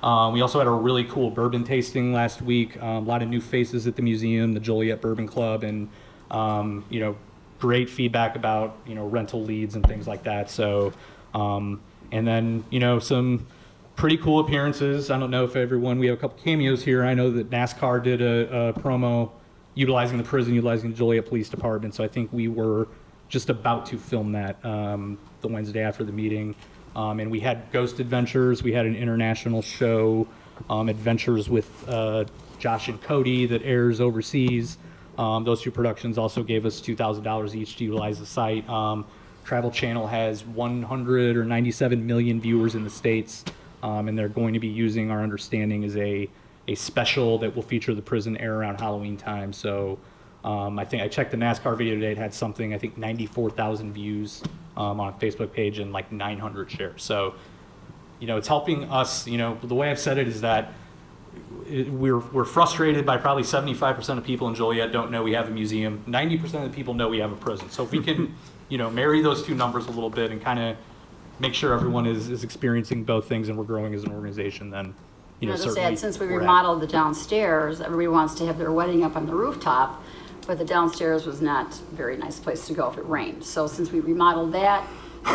We also had a really cool bourbon tasting last week. A lot of new faces at the museum, the Joliet Bourbon Club, and great feedback about rental leads and things like that. So, and then some pretty cool appearances. I don't know if we have a couple cameos here. I know that NASCAR did a promo utilizing the prison, utilizing the Joliet Police Department. So I think we were just about to film that the Wednesday after the meeting. And we had Ghost Adventures. We had an international show, Adventures with Josh and Cody, that airs overseas. Those two productions also gave us $2,000 each to utilize the site. Travel Channel has 197 million viewers in the States, and they're going to be using, our understanding, is a special that will feature the prison air around Halloween time. So I think I checked the NASCAR video today. It had something, I think 94,000 views on a Facebook page and like 900 shares. So, it's helping us. The way I've said it is that we're frustrated by probably 75% of people in Joliet don't know we have a museum. 90% of the people know we have a prison. So if we can, marry those two numbers a little bit and kind of make sure everyone is experiencing both things and we're growing as an organization, then, Just certainly add, since we we're at. remodeled the downstairs, everybody wants to have their wedding up on the rooftop, but the downstairs was not a very nice place to go if it rained. So since we remodeled that,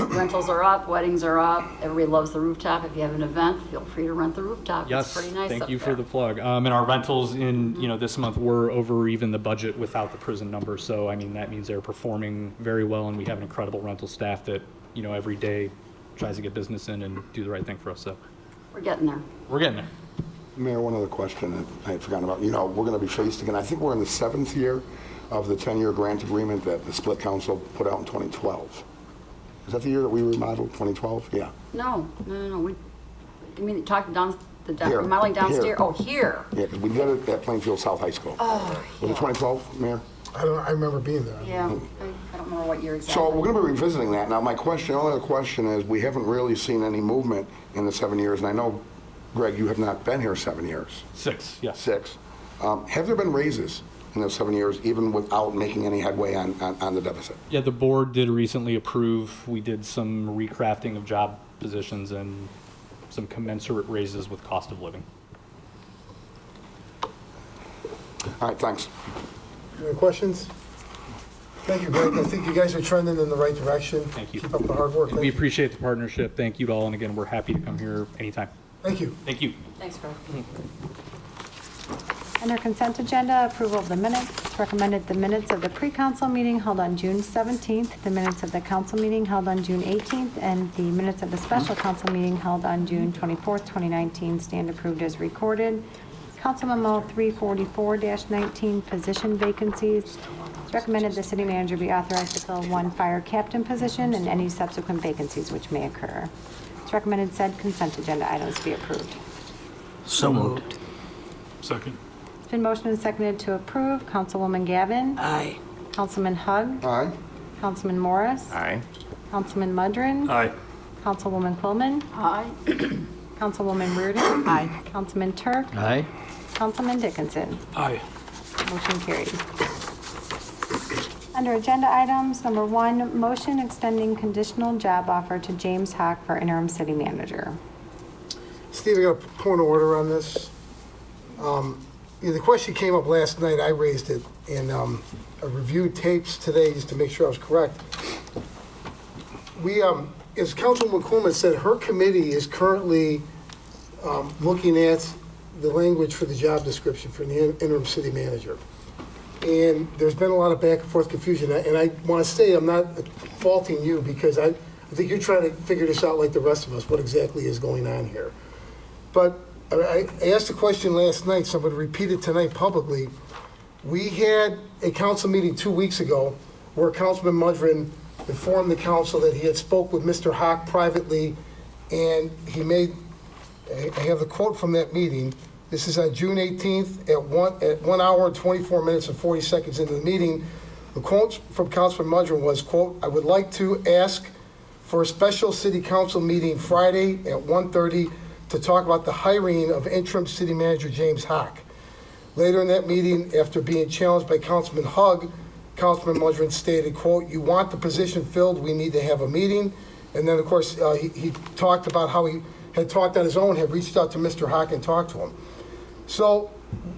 rentals are up, weddings are up, everybody loves the rooftop. If you have an event, feel free to rent the rooftop. Yes, It's pretty nice thank up you there. for the plug. And our rentals in, this month were over even the budget without the prison number. So, that means they're performing very well, and we have an incredible rental staff that, every day tries to get business in and do the right thing for us. So We're getting there. we're getting there. Mayor, one other question that I had forgotten about. We're going to be faced again. I think we're in the 7th year of the 10-year grant agreement that the split council put out in 2012. Is that the year that we remodeled, 2012? Yeah. No. You mean talking Here. remodeling downstairs? Here. Oh, here. Yeah, because we did it at Plainfield South High School. Oh, Was it 2012, Mayor? I remember being there. yeah. I don't remember what year exactly. So we're going to be revisiting that. Now, my only other question is, we haven't really seen any movement in the 7 years, and I know, Greg, you have not been here 7 years. 6, yes. 6. Have there been raises in those 7 years, even without making any headway on the deficit? Yeah, the board did recently approve. We did some recrafting of job positions and some commensurate raises with cost of living. All right, thanks. Any questions? Thank you, Greg. I think you guys are trending in the right direction. Thank you. Keep up the hard work. And we appreciate the partnership. Thank you to all. And again, we're happy to come here anytime. Thank you. Thank you. Thanks, Greg. Under consent agenda, approval of the minutes. Recommended the minutes of the pre-council meeting held on June 17th, the minutes of the council meeting held on June 18th, and the minutes of the special council meeting held on June 24th, 2019 stand approved as recorded. Council Memo 344-19, position vacancies. It's recommended the city manager be authorized to fill one fire captain position and any subsequent vacancies which may occur. It's recommended said consent agenda items be approved. So moved. Second. It's been motioned and seconded to approve. Councilwoman Gavin. Aye. Councilman Hug. Aye. Councilman Morris. Aye. Councilman Mudrin. Aye. Councilwoman Quillman. Aye. Councilwoman Reardon. Aye. Councilman Turk. Aye. Councilman Dickinson. Aye. Motion carries. Under agenda items, number 1, motion extending conditional job offer to James Hawk for interim city manager. Steve, I got a point of order on this. The question came up last night, I raised it, and I reviewed tapes today just to make sure I was correct. We, as Councilwoman Coleman said, her committee is currently looking at the language for the job description for the interim city manager. And there's been a lot of back and forth confusion, and I want to say I'm not faulting you because I think you're trying to figure this out like the rest of us, what exactly is going on here. But I asked a question last night, so I'm going to repeat it tonight publicly. We had a council meeting 2 weeks ago where Councilman Mudrin informed the council that he had spoke with Mr. Hawk privately, and he made, I have the quote from that meeting. This is on June 18th at 1 hour, 24 minutes and 40 seconds into the meeting. The quote from Councilman Mudrin was, quote, "I would like to ask for a special city council meeting Friday at 1:30 to talk about the hiring of interim city manager James Hawk." Later in that meeting, after being challenged by Councilman Hugg, Councilman Mudrin stated, quote, "You want the position filled, we need to have a meeting." And then, of course, he talked about how he had talked on his own, had reached out to Mr. Hawk and talked to him. So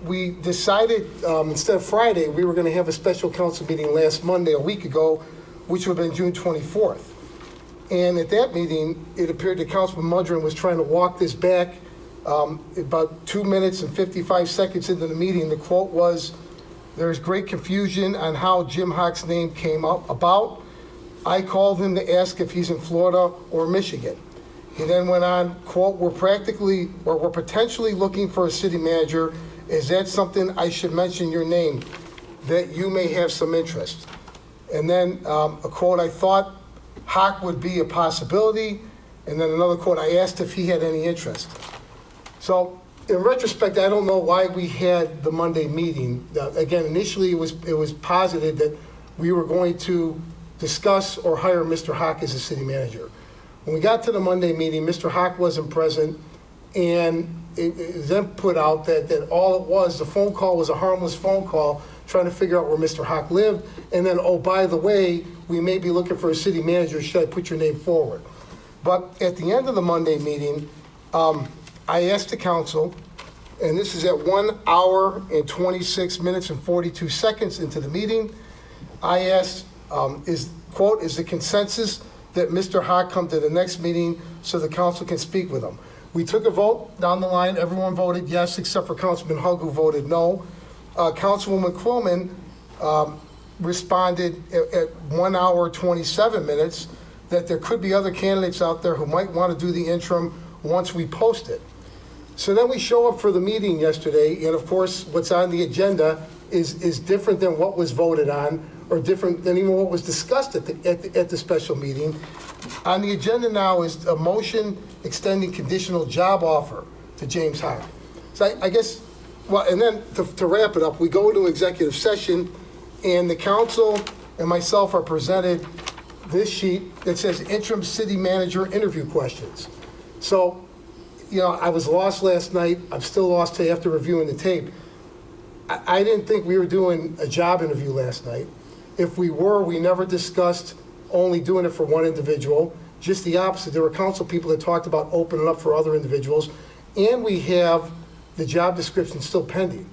we decided instead of Friday, we were going to have a special council meeting last Monday, a week ago, which would have been June 24th. And at that meeting, it appeared that Councilman Mudrin was trying to walk this back. About 2 minutes and 55 seconds into the meeting, the quote was, "There's great confusion on how Jim Hawk's name came about. I called him to ask if he's in Florida or Michigan." He then went on, quote, we're potentially looking for a city manager. Is that something I should mention your name, that you may have some interest?" And then a quote, "I thought Hawk would be a possibility." And then another quote, "I asked if he had any interest." So in retrospect, I don't know why we had the Monday meeting. Again, initially it was posited that we were going to discuss or hire Mr. Hawk as a city manager. When we got to the Monday meeting, Mr. Hawk wasn't present, and it then put out that all it was, the phone call was a harmless phone call trying to figure out where Mr. Hawk lived, and then, oh, by the way, we may be looking for a city manager, should I put your name forward? But at the end of the Monday meeting, I asked the council, and this is at 1 hour and 26 minutes and 42 seconds into the meeting, I asked, quote, "Is the consensus that Mr. Hawk come to the next meeting so the council can speak with him?" We took a vote down the line. Everyone voted yes, except for Councilman Hugg, who voted no. Councilwoman Quillman responded at 1 hour, 27 minutes that there could be other candidates out there who might want to do the interim once we post it. So then we show up for the meeting yesterday, and of course, what's on the agenda is different than what was voted on, or different than even what was discussed at the special meeting. On the agenda now is a motion extending conditional job offer to James Hawk. So I guess, well, and then to wrap it up, we go into executive session, and the council and myself are presented this sheet that says interim city manager interview questions. So, I was lost last night. I'm still lost today after reviewing the tape. I didn't think we were doing a job interview last night. If we were, we never discussed only doing it for one individual. Just the opposite. There were council people that talked about opening up for other individuals. And we have the job description still pending.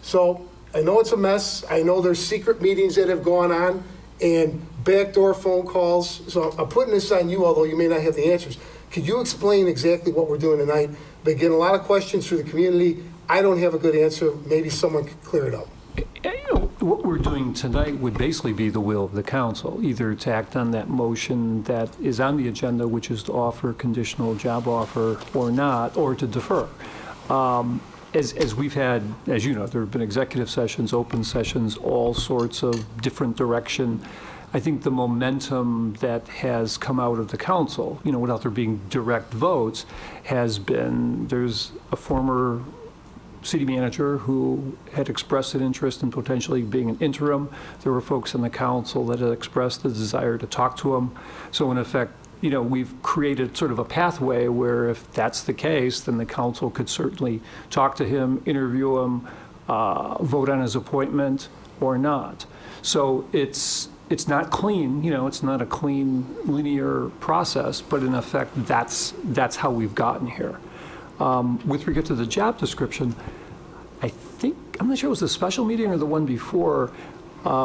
So I know it's a mess. I know there's secret meetings that have gone on and backdoor phone calls. So I'm putting this on you, although you may not have the answers. Could you explain exactly what we're doing tonight? Been getting a lot of questions through the community. I don't have a good answer. Maybe someone could clear it up. What we're doing tonight would basically be the will of the council, either to act on that motion that is on the agenda, which is to offer conditional job offer or not, or to defer. As we've had, as you know, there have been executive sessions, open sessions, all sorts of different direction. I think the momentum that has come out of the council, without there being direct votes, has been, there's a former city manager who had expressed an interest in potentially being an interim. There were folks in the council that had expressed the desire to talk to him. So in effect, we've created sort of a pathway where if that's the case, then the council could certainly talk to him, interview him, vote on his appointment or not. So it's not clean, it's not a clean linear process, but in effect, that's how we've gotten here. With regard to the job description, I'm not sure it was the special meeting or the one before,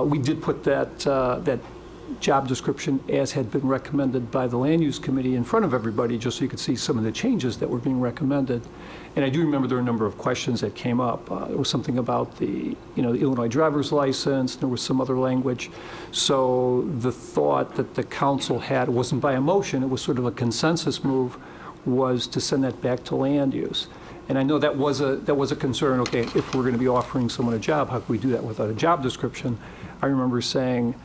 we did put that job description as had been recommended by the Land Use Committee in front of everybody, just so you could see some of the changes that were being recommended. And I do remember there were a number of questions that came up. There was something about the Illinois driver's license. There was some other language. So the thought that the council had wasn't by a motion. It was sort of a consensus move, was to send that back to land use. And I know that was a concern. Okay, if we're going to be offering someone a job, how can we do that without a job description? I remember saying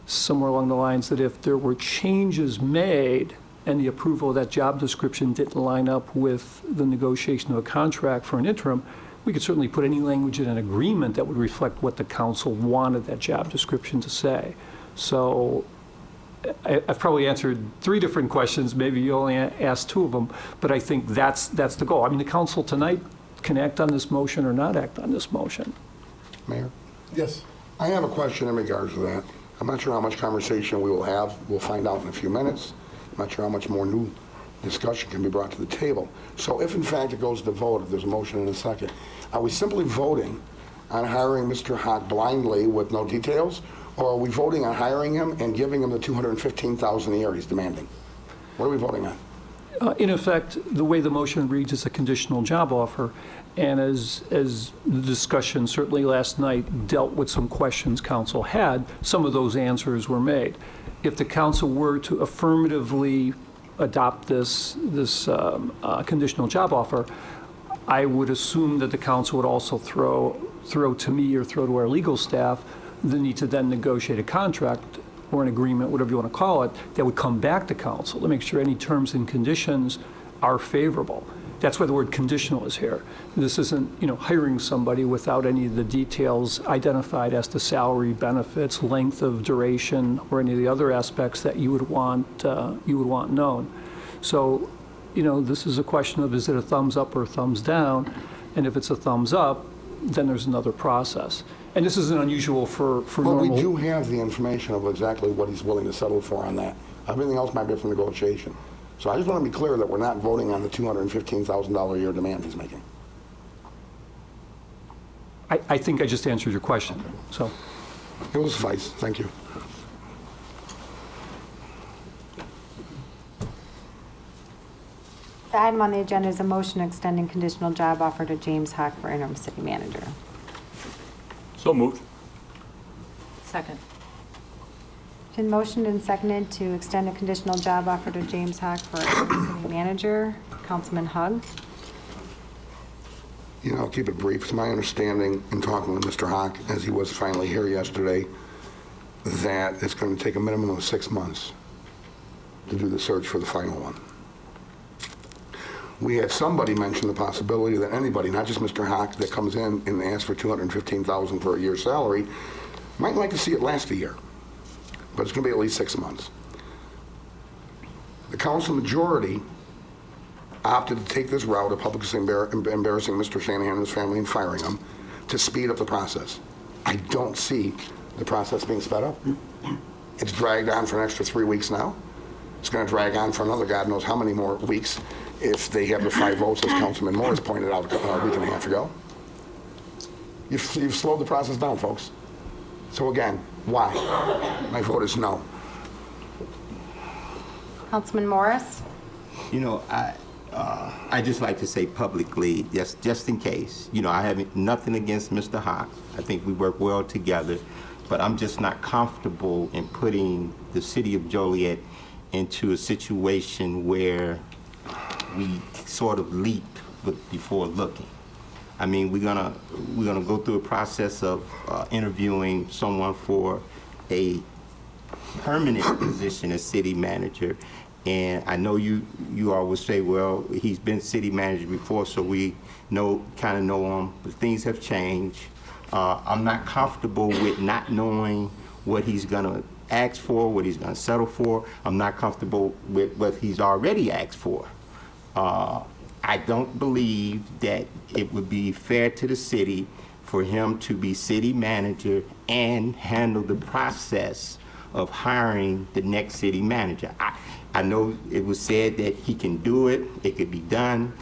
somewhere along the lines that if there were changes made and the approval of that job description didn't line up with the negotiation of a contract for an interim, we could certainly put any language in an agreement that would reflect what the council wanted that job description to say. So I've probably answered 3 different questions. Maybe you only asked 2 of them, but I think that's the goal. I mean, the council tonight can act on this motion or not act on this motion. Mayor? Yes. I have a question in regards to that. I'm not sure how much conversation we will have. We'll find out in a few minutes. I'm not sure how much more new discussion can be brought to the table. So if in fact it goes to vote, if there's a motion in a second, are we simply voting on hiring Mr. Haack blindly with no details? Or are we voting on hiring him and giving him the $215,000 a year he's demanding? What are we voting on? In effect, the way the motion reads is a conditional job offer. And as the discussion certainly last night dealt with some questions council had, some of those answers were made. If the council were to affirmatively adopt this conditional job offer, I would assume that the council would also throw to me or throw to our legal staff the need to then negotiate a contract or an agreement, whatever you want to call it, that would come back to council to make sure any terms and conditions are favorable. That's why the word conditional is here. This isn't, hiring somebody without any of the details identified as to salary, benefits, length of duration, or any of the other aspects that you would want known. So, this is a question of, is it a thumbs up or a thumbs down? And if it's a thumbs up, then there's another process. And this isn't unusual for normal. But we do have the information of exactly what he's willing to settle for on that. Everything else might be for negotiation. So I just want to be clear that we're not voting on the $215,000 a year demand he's making. I think I just answered your question, so. It will suffice. Thank you. The item on the agenda is a motion extending conditional job offer to James Haack for interim city manager. So moved. Second. Been motioned and seconded to extend a conditional job offer to James Haack for interim city manager. Councilman Hug. I'll keep it brief. It's my understanding in talking with Mr. Haack, as he was finally here yesterday, that it's going to take a minimum of 6 months to do the search for the final one. We had somebody mention the possibility that anybody, not just Mr. Haack, that comes in and asks for $215,000 for a year's salary, might like to see it last a year. But it's going to be at least 6 months. The council majority opted to take this route of publicly embarrassing Mr. Shanahan and his family and firing him to speed up the process. I don't see the process being sped up. It's dragged on for an extra 3 weeks now. It's going to drag on for another God knows how many more weeks if they have the 5 votes, as Councilman Morris pointed out a week and a half ago. You've slowed the process down, folks. So again, why? My vote is no. Councilman Morris. I just like to say publicly, just in case, I have nothing against Mr. Haack. I think we work well together, but I'm just not comfortable in putting the city of Joliet into a situation where we sort of leap before looking. I mean, we're gonna go through a process of interviewing someone for a permanent position as city manager. And I know you always say, well, he's been city manager before, so we kind of know him, but things have changed. I'm not comfortable with not knowing what he's gonna ask for, what he's gonna settle for. I'm not comfortable with what he's already asked for. I don't believe that it would be fair to the city for him to be city manager and handle the process of hiring the next city manager. I know it was said that he can do it, it could be done.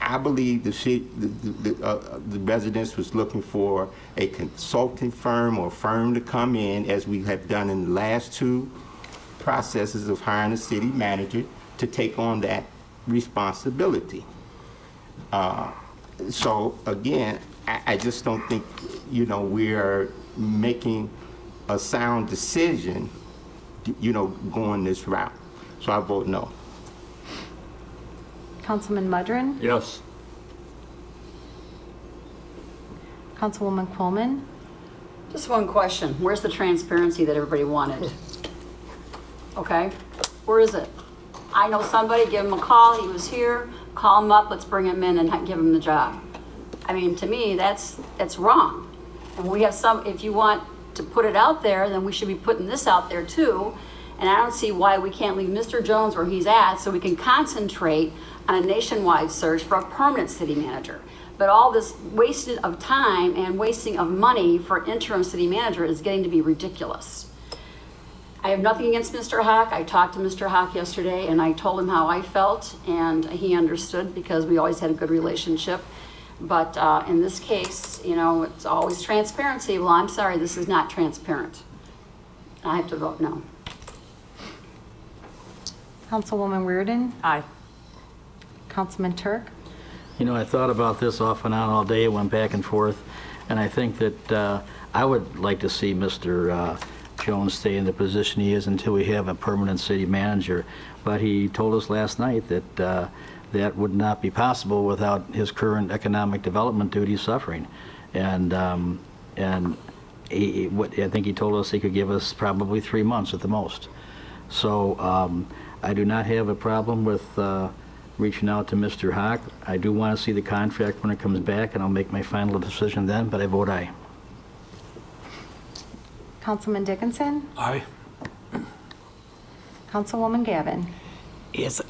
I believe the residents was looking for a consulting firm or firm to come in, as we have done in the last two processes of hiring a city manager, to take on that responsibility. So again, I just don't think, we are making a sound decision, going this route. So I vote no. Councilman Mudrin? Yes. Councilwoman Coleman? Just one question. Where's the transparency that everybody wanted? Okay? Where is it? I know somebody, give him a call, he was here, call him up, let's bring him in and give him the job. I mean, to me, that's wrong. And we have if you want to put it out there, then we should be putting this out there too. And I don't see why we can't leave Mr. Jones where he's at so we can concentrate on a nationwide search for a permanent city manager. But all this wasted of time and wasting of money for interim city manager is getting to be ridiculous. I have nothing against Mr. Hawk. I talked to Mr. Hawk yesterday and I told him how I felt and he understood because we always had a good relationship. But in this case, it's always transparency. Well, I'm sorry, this is not transparent. I have to vote no. Councilwoman Reardon? Aye. Councilman Turk? I thought about this off and on all day, went back and forth, and I think that I would like to see Mr. Jones stay in the position he is until we have a permanent city manager. But he told us last night that that would not be possible without his current economic development duties suffering. And I think he told us he could give us probably 3 months at the most. So I do not have a problem with reaching out to Mr. Hawk. I do want to see the contract when it comes back, and I'll make my final decision then, but I vote aye. Councilman Dickinson? Aye. Councilwoman Gavin? Yes,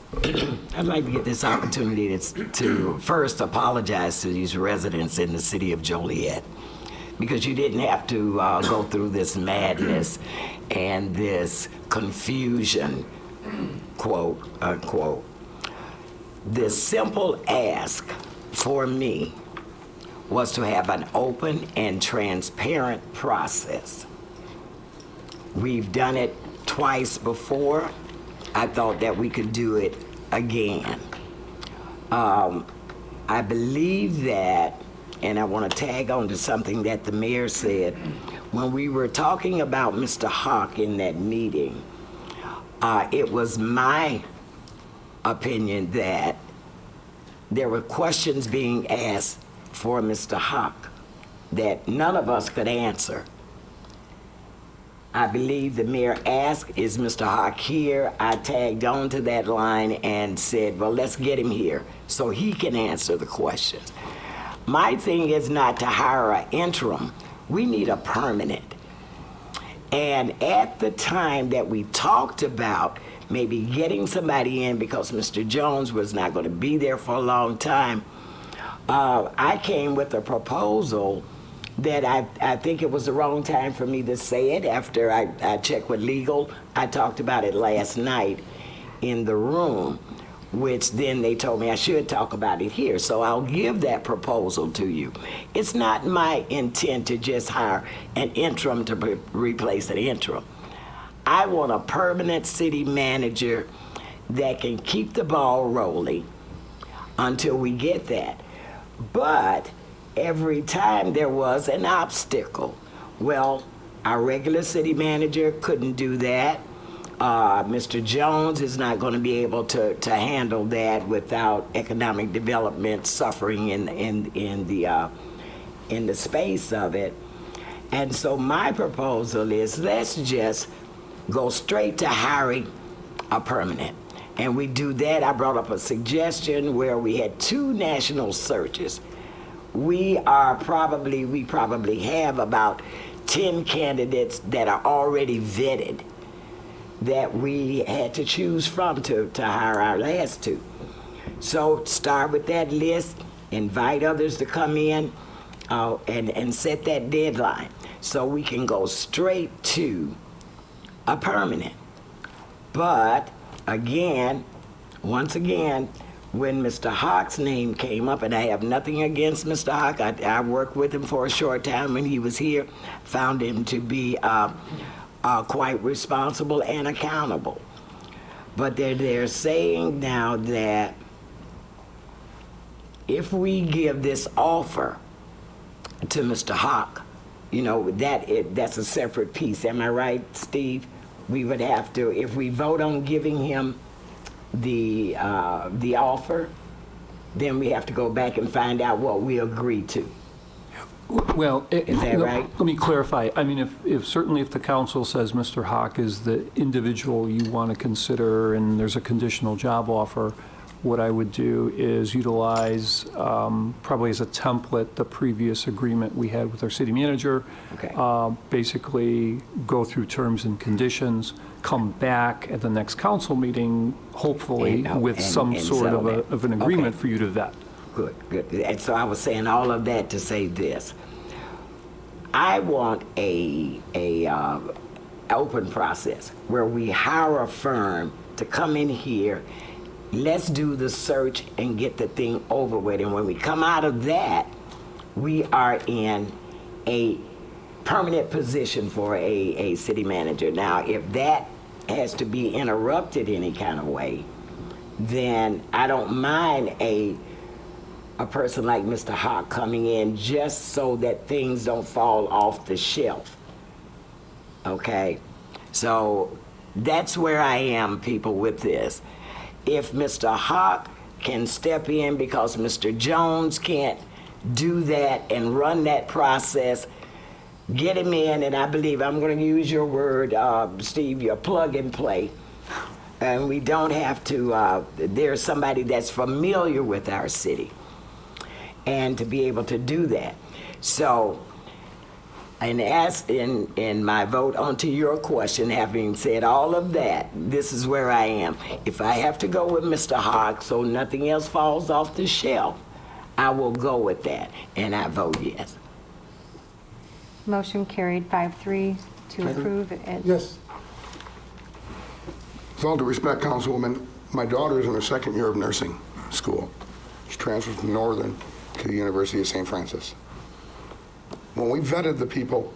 I'd like to get this opportunity to first apologize to these residents in the city of Joliet, because you didn't have to go through this madness and this confusion, quote unquote. The simple ask for me was to have an open and transparent process. We've done it twice before. I thought that we could do it again. I believe that, and I want to tag on to something that the mayor said, when we were talking about Mr. Hawk in that meeting, it was my opinion that there were questions being asked for Mr. Hawk that none of us could answer. I believe the mayor asked, is Mr. Hawk here? I tagged on to that line and said, well, let's get him here so he can answer the questions. My thing is not to hire an interim. We need a permanent. And at the time that we talked about maybe getting somebody in because Mr. Jones was not going to be there for a long time, I came with a proposal that I think it was the wrong time for me to say it after I checked with legal. I talked about it last night in the room, which then they told me I should talk about it here. So I'll give that proposal to you. It's not my intent to just hire an interim to replace an interim. I want a permanent city manager that can keep the ball rolling until we get that. But every time there was an obstacle. Well, our regular city manager couldn't do that. Mr. Jones is not going to be able to handle that without economic development suffering in the space of it. And so my proposal is let's just go straight to hiring a permanent. And we do that. I brought up a suggestion where we had 2 national searches. We probably have about 10 candidates that are already vetted that we had to choose from to hire our last 2. So start with that list, invite others to come in, and set that deadline so we can go straight to a permanent. But again, once again, when Mr. Hawk's name came up, and I have nothing against Mr. Hawk, I worked with him for a short time when he was here, found him to be quite responsible and accountable. But they're saying now that if we give this offer to Mr. Hawk, you know, that's a separate piece. Am I right, Steve? We would have to, if we vote on giving him the offer, then we have to go back and find out what we agree to. Well, Is that right? Let me clarify. I mean, if certainly if the council says Mr. Hawk is the individual you want to consider and there's a conditional job offer, what I would do is utilize, probably as a template, the previous agreement we had with our city manager. Okay. Basically go through terms and conditions, come back at the next council meeting, hopefully with some sort of an agreement for you to vet. Good, good. And so I was saying all of that to say this. I want a open process where we hire a firm to come in here. Let's do the search and get the thing over with. And when we come out of that, we are in a permanent position for a city manager. Now, if that has to be interrupted any kind of way, then I don't mind a person like Mr. Hawk coming in just so that things don't fall off the shelf. Okay? So that's where I am, people, with this. If Mr. Hawk can step in because Mr. Jones can't do that and run that process, get him in, and I believe I'm going to use your word, Steve, your plug and play. And we don't have to, there's somebody that's familiar with our city and to be able to do that. So, and as in my vote onto your question, having said all of that, this is where I am. If I have to go with Mr. Hawk so nothing else falls off the shelf, I will go with that, and I vote yes. Motion carried 5-3 to approve it. Yes. With all due respect, Councilwoman, my daughter is in her second year of nursing school. She transferred from Northern to the University of St. Francis. When we vetted the people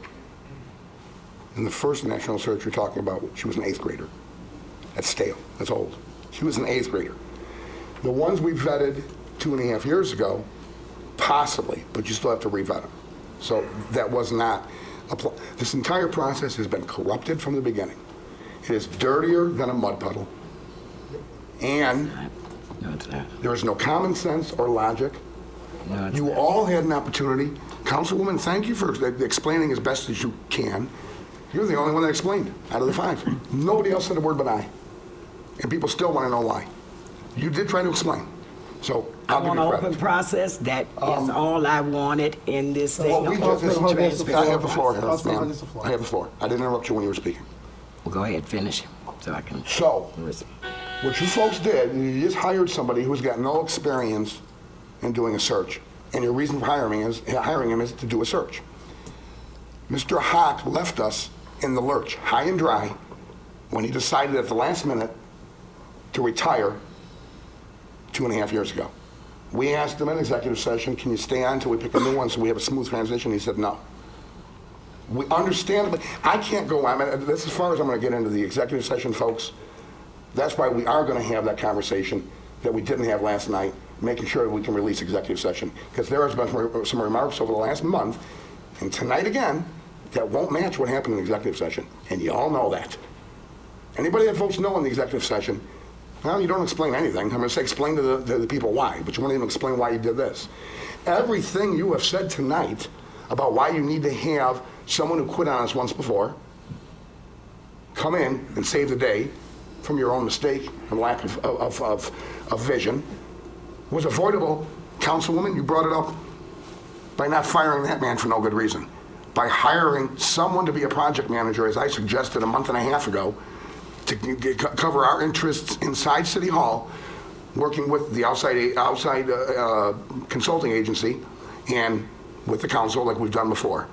in the first national search you're talking about, she was an 8th grader. That's stale. That's old. She was an 8th grader. The ones we vetted 2.5 years ago, possibly, but you still have to re-vet them. So that was not, this entire process has been corrupted from the beginning. It is dirtier than a mud puddle. And there is no common sense or logic. You all had an opportunity. Councilwoman, thank you for explaining as best as you can. You're the only one that explained out of the 5. Nobody else said a word but I. And people still want to know why. You did try to explain. So I want an open process. That is all I wanted in this thing. I have the floor, ma'am. I have the floor. I didn't interrupt you when you were speaking. Well, go ahead, finish so I can. So, what you folks did, you just hired somebody who's got no experience in doing a search. And your reason for hiring him is to do a search. Mr. Hawk left us in the lurch, high and dry, when he decided at the last minute to retire 2.5 years ago. We asked him in executive session, can you stay on until we pick a new one so we have a smooth transition? He said no. We understandably, I can't go on. That's as far as I'm going to get into the executive session, folks. That's why we are going to have that conversation that we didn't have last night, making sure that we can release executive session. Because there has been some remarks over the last month, and tonight again, that won't match what happened in executive session. And you all know that. Anybody that votes no in the executive session, well, you don't explain anything. I'm going to say explain to the people why, but you won't even explain why you did this. Everything you have said tonight about why you need to have someone who quit on us once before come in and save the day from your own mistake and lack of vision was avoidable. Councilwoman, you brought it up by not firing that man for no good reason. By hiring someone to be a project manager, as I suggested a month and a half ago, to cover our interests inside City Hall, working with the outside consulting agency, and with the council like we've done before.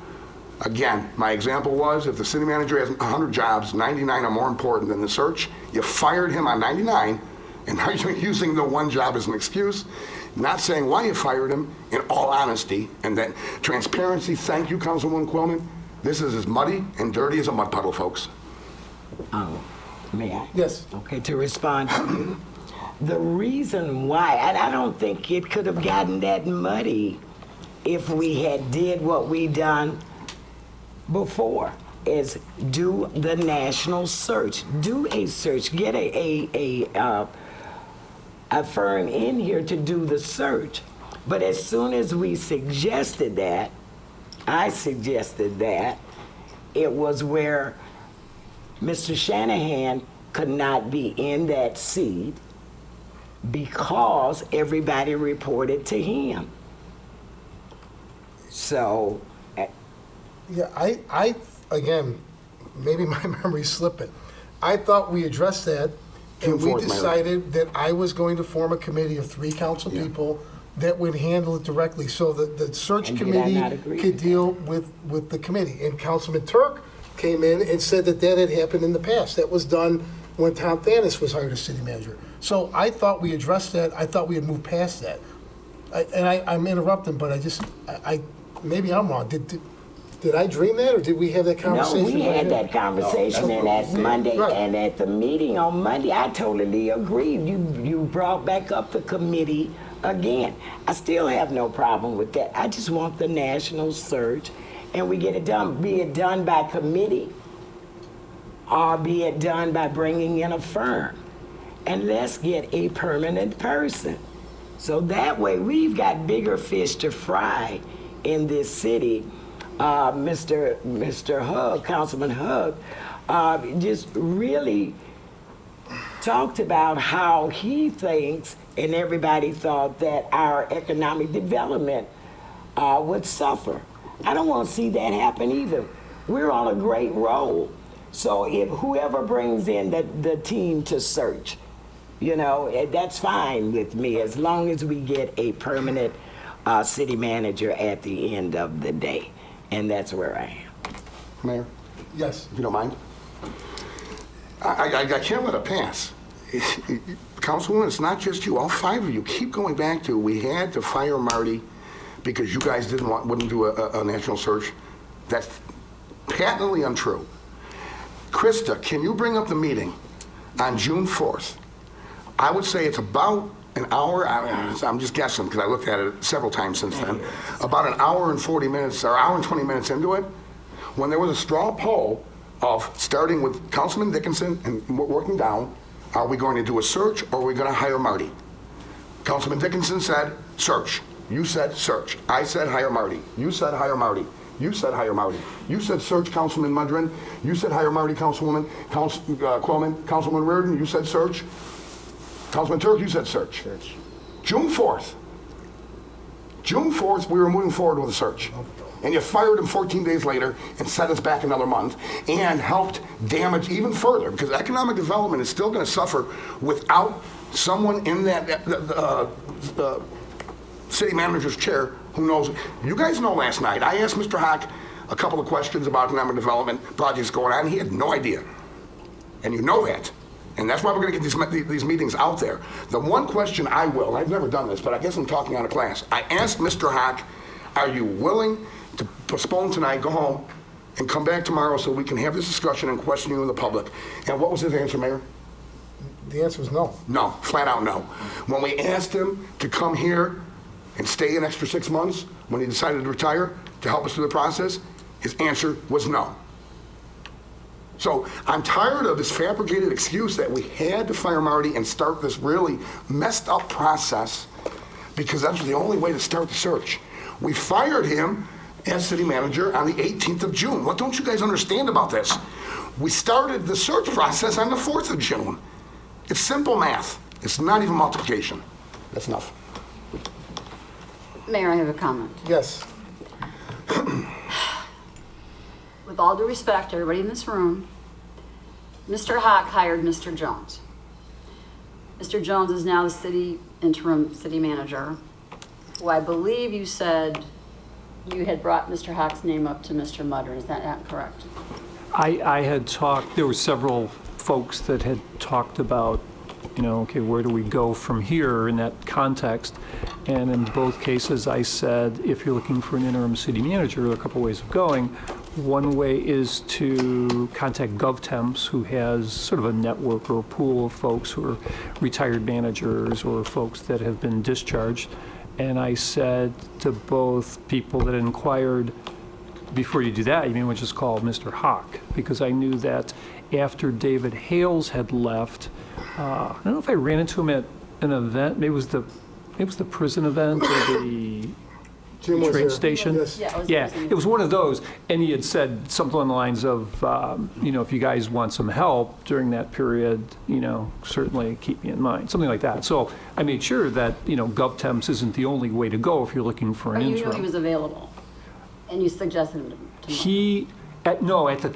Again, my example was if the city manager has 100 jobs, 99 are more important than the search, you fired him on 99, and now you're using the one job as an excuse, not saying why you fired him, in all honesty, and then transparency. Thank you, Councilwoman Quillman. This is as muddy and dirty as a mud puddle, folks. May I? Yes. Okay, to respond to you. The reason why, and I don't think it could have gotten that muddy if we had did what we done before, is do the national search. Do a search. Get a firm in here to do the search. But as soon as we suggested that, I suggested that, it was where Mr. Shanahan could not be in that seat because everybody reported to him. So, Yeah, I again, maybe my memory's slipping. I thought we addressed that, and June we 4th, Mayor. decided that I was going to form a committee of 3 council people that would handle it directly, so that the search And did I committee not agree could with deal with the committee. And Councilman Turk came in and said that that had happened in the past. That was done when Tom Thanis was hired as city manager. So I thought we addressed that. I thought we had moved past that. I'm interrupting, but maybe I'm wrong. Did I dream that, or did we have that no, conversation? we had that conversation, and that's Monday, Right. and at the meeting on Monday, I totally agreed. You brought back up the committee again. I still have no problem with that. I just want the national search, and we get it done. Be it done by committee, or be it done by bringing in a firm. And let's get a permanent person. So that way, we've got bigger fish to fry in this city. Mr. Hug, Councilman Hug, just really talked about how he thinks, and everybody thought, that our economic development would suffer. I don't want to see that happen either. We're on a great roll. So if whoever brings in the team to search, that's fine with me, as long as we get a permanent city manager at the end of the day. And that's where I am. Mayor, Yes. if you don't mind. I can't let it pass. Councilwoman, it's not just you. All 5 of you keep going back to, we had to fire Marty because you guys wouldn't do a national search. That's patently untrue. Krista, can you bring up the meeting on June 4th? I would say it's about an hour, I'm just guessing because I looked at it several times since then, about an hour and 40 minutes, or hour and 20 minutes into it, when there was a straw poll of starting with Councilman Dickinson and working down, are we going to do a search or are we going to hire Marty? Councilman Dickinson said, search. You said search. I said hire Marty. You said hire Marty. You said hire Marty. You said search, Councilman Mudrin. You said hire Marty, Councilwoman Quillman. Councilman Reardon, you said search. Councilman Turk, you said search. June 4th. June 4th, we were moving forward with a search. And you fired him 14 days later and set us back another month and helped damage even further, because economic development is still going to suffer without someone in that city manager's chair who knows. You guys know last night, I asked Mr. Hock a couple of questions about economic development projects going on. He had no idea. And you know that. And that's why we're going to get these meetings out there. The one question I've never done this, but I guess I'm talking out of class. I asked Mr. Hock, are you willing to postpone tonight, go home, and come back tomorrow so we can have this discussion and question you in the public? And what was his answer, Mayor? The answer was no. No, flat out no. When we asked him to come here and stay an extra 6 months when he decided to retire to help us through the process, his answer was no. So I'm tired of this fabricated excuse that we had to fire Marty and start this really messed up process because that's the only way to start the search. We fired him as city manager on the 18th of June. What don't you guys understand about this? We started the search process on the 4th of June. It's simple math. It's not even multiplication. That's enough. Mayor, I have a comment. Yes. With all due respect to everybody in this room, Mr. Hock hired Mr. Jones. Mr. Jones is now the interim city manager, who I believe you said you had brought Mr. Hawk's name up to Mr. Mutter. Is that not correct? I had talked, there were several folks that had talked about, okay, where do we go from here in that context? And in both cases, I said, if you're looking for an interim city manager, there are a couple ways of going. One way is to contact GovTemps, who has sort of a network or a pool of folks who are retired managers or folks that have been discharged. And I said to both people that inquired, before you do that, you may want to just call Mr. Hawk, because I knew that after David Hales had left, I don't know if I ran into him at an event, maybe it was the prison event or the Jim was train there. station. Yes. Yeah, it was one of those, and he had said something along the lines of, if you guys want some help during that period, certainly keep me in mind, something like that. So I made sure that, GovTemps isn't the only way to go if you're looking for an Or you interim. knew he was available, and you suggested him to Mutter.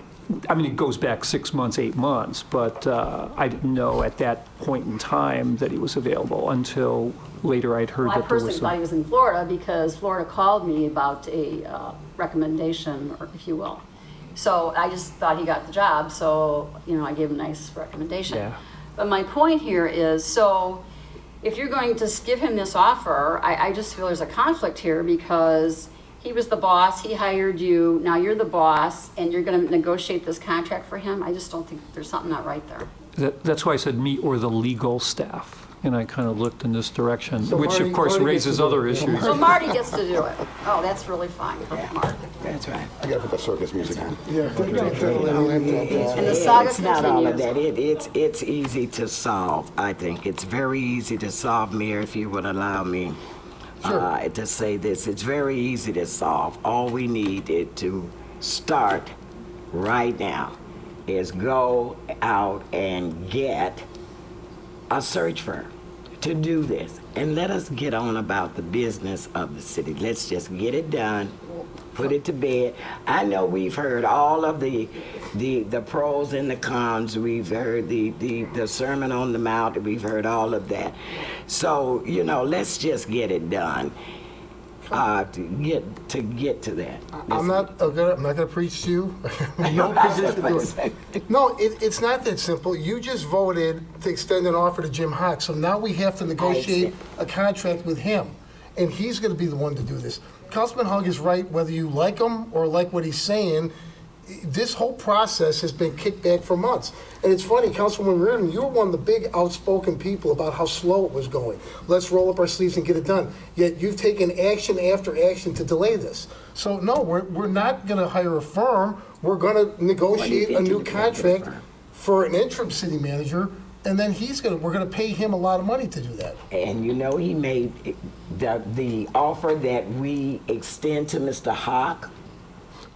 It goes back 6 months, 8 months, but I didn't know at that point in time that he was available until later I'd heard Well, I that there was personally thought he was in Florida because Florida called me about a recommendation, or if you will. So I just thought he got the job, so, I gave him a nice recommendation. Yeah. But my point here is, so if you're going to give him this offer, I just feel there's a conflict here because he was the boss, he hired you, now you're the boss, and you're going to negotiate this contract for him. I just don't think there's something not right there. That's why I said me or the legal staff. And I kind of looked in this direction, So which Marty- of course Marty raises gets to do other it. issues. So Marty gets to do it. Oh, that's really fine. Marty. That's right. I gotta put the circus music on. Yeah. And the saga It's not all of continues. that. It's easy to solve, I think. It's very easy to solve, Mayor, if you would allow me to say this. It's very easy to solve. All we need is to start right now is go out and get a search firm to do this. And let us get on about the business of the city. Let's just get it done, put it to bed. I know we've heard all of the pros and the cons. We've heard the Sermon on the Mount. We've heard all of that. So, let's just get it done. To get to that. I'm not gonna preach to you. No position to it. No, it's not that simple. You just voted to extend an offer to Jim Hawk, so now we have to negotiate a contract with him, and he's gonna be the one to do this. Councilman Hugg is right, whether you like him or like what he's saying, this whole process has been kicked back for months. And it's funny, Councilwoman Reardon, you were one of the big outspoken people about how slow it was going. Let's roll up our sleeves and get it done. Yet you've taken action after action to delay this. So no, we're not gonna hire a firm. We're gonna negotiate a new contract for an interim city manager, and then we're gonna pay him a lot of money to do that. And he made the offer that we extend to Mr. Hawk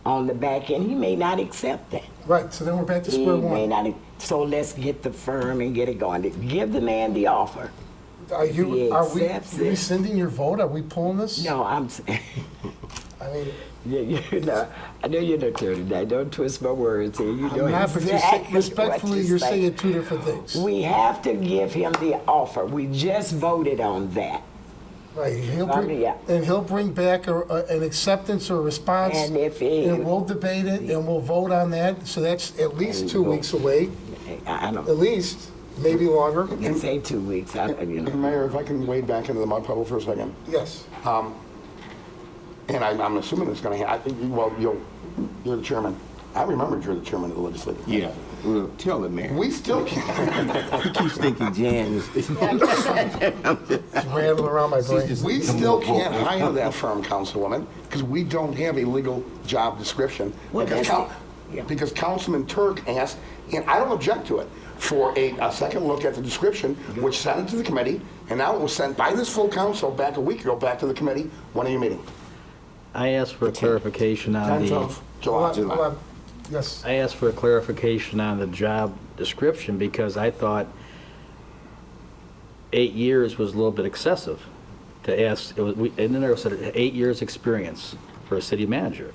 on the back end, he may not accept that. Right, so then we're back to square He may one. not, so let's get the firm and get it going. Give the man the offer. Are If he we accepts it- rescinding your vote? Are we pulling this? No, I mean, I know you're an attorney now. Don't twist my words here. You know I'm not, but exactly respectfully, what you're saying. saying two different things. We have to give him the offer. We just voted on that. Right, Yeah. and he'll bring back an acceptance or a response, And and we'll debate it, and we'll vote on that, so that's at least 2 weeks away, I don't at least, maybe longer. You can say 2 weeks. Mayor, if I can wade back into the mud puddle for a second. Yes. And I'm assuming it's going to happen. Well, you're the chairman. I remembered you're the chairman of the legislature. Yeah, well, tell it, Mayor. We still can't. He keeps thinking Jan is. It's rattling around my brain. We still can't hire that firm, Councilwoman, because we don't have a legal job description. Well, Because Councilman Turk asked, and I don't object to it, for a second look at the description, which sent it to the committee, and now it was sent by this full council back a week ago, back to the committee. When are you meeting? I asked for clarification on 10th the, of July. Yes. I asked for a clarification on the job description because I thought 8 years was a little bit excessive to ask. And then there said 8 years experience for a city manager.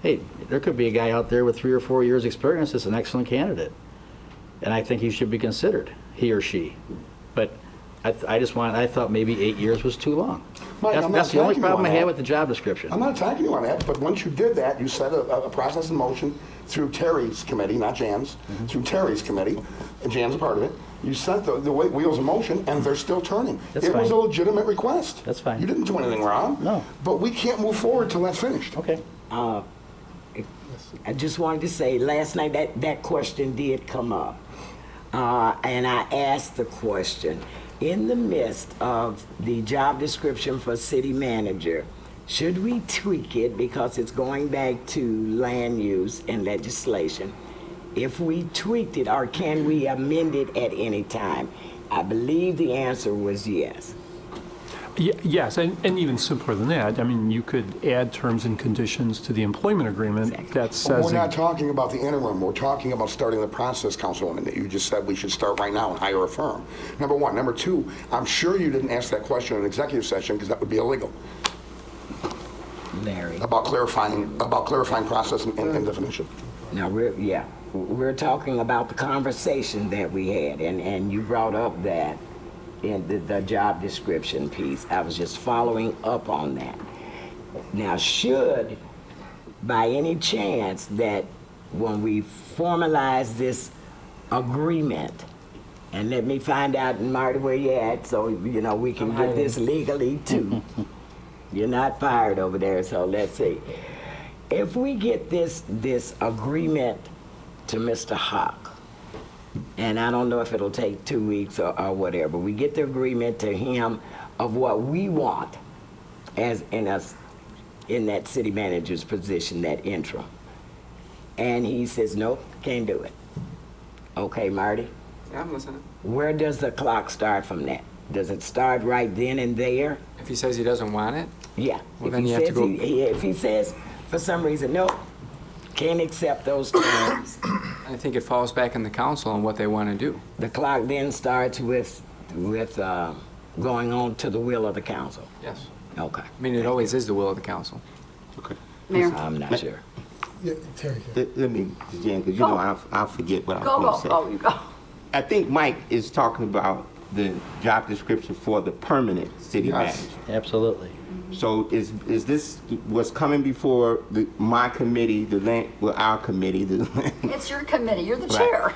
Hey, there could be a guy out there with 3 or 4 years experience that's an excellent candidate. And I think he should be considered, he or she. But I thought maybe 8 years was too long. Mike, I'm not That's the only attacking you problem on I had that. with the job description. I'm not attacking you on that, but once you did that, you set a process in motion through Terry's committee, not Jan's, through Terry's committee, and Jan's a part of it. You set the wheels in motion, and they're still turning. That's It was fine. a legitimate request. That's fine. You didn't do anything wrong. No. But we can't move forward till that's finished. Okay. I just wanted to say, last night that question did come up. And I asked the question, in the midst of the job description for city manager, should we tweak it because it's going back to land use and legislation? If we tweaked it, or can we amend it at any time? I believe the answer was yes. Yes, and even simpler than that. I mean, you could add terms and conditions to the employment agreement that But says. we're not talking about the interim. We're talking about starting the process, Councilwoman, that you just said we should start right now and hire a firm. Number one. Number two, I'm sure you didn't ask that question in executive session because that would be illegal. Larry. About clarifying process and definition. Now, we're talking about the conversation that we had, and you brought up that in the job description piece. I was just following up on that. Now, should, by any chance, that when we formalize this agreement, and let me find out, Marty, where you at, so, we can get this legally, too. You're not fired over there, so let's see. If we get this agreement to Mr. Hawk, and I don't know if it'll take 2 weeks or whatever, we get the agreement to him of what we want as in that city manager's position, that interim. And he says, nope, can't do it. Okay, Marty? Yeah, I'm listening. Where does the clock start from that? Does it start right then and there? If he says he doesn't want it? Yeah. Well, then you have to go. If he says, for some reason, nope, can't accept those terms, I think it falls back on the council and what they want to do. the clock then starts with going on to the will of the council. Yes. Okay. I mean, it always is the will of the council. Okay. Mayor. I'm not sure. Yeah, Terry. Let me, Jan, because I'll forget what I was Go, going go. to say. Oh, you go. I think Mike is talking about the job description for the permanent city Yes. manager. Absolutely. So is this what's coming before my committee, our committee? It's your committee. You're the chair.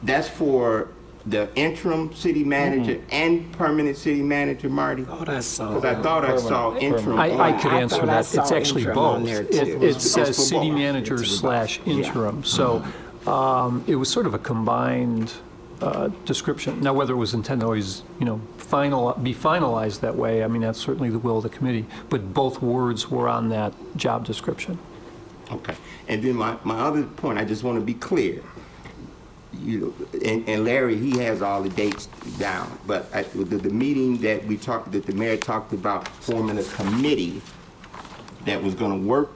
That's for the interim city manager and permanent city manager, Marty? Oh, that's so. Because I thought I saw interim. I could I answer thought I that. saw It's actually interim on both. there, too. It says for city both. manager / interim. So it was sort of a combined description. Now, whether it was intended to always, be finalized that way, I mean, that's certainly the will of the committee. But both words were on that job description. Okay. And then my other point, I just want to be clear. And Larry, he has all the dates down. But the meeting that the mayor talked about forming a committee that was going to work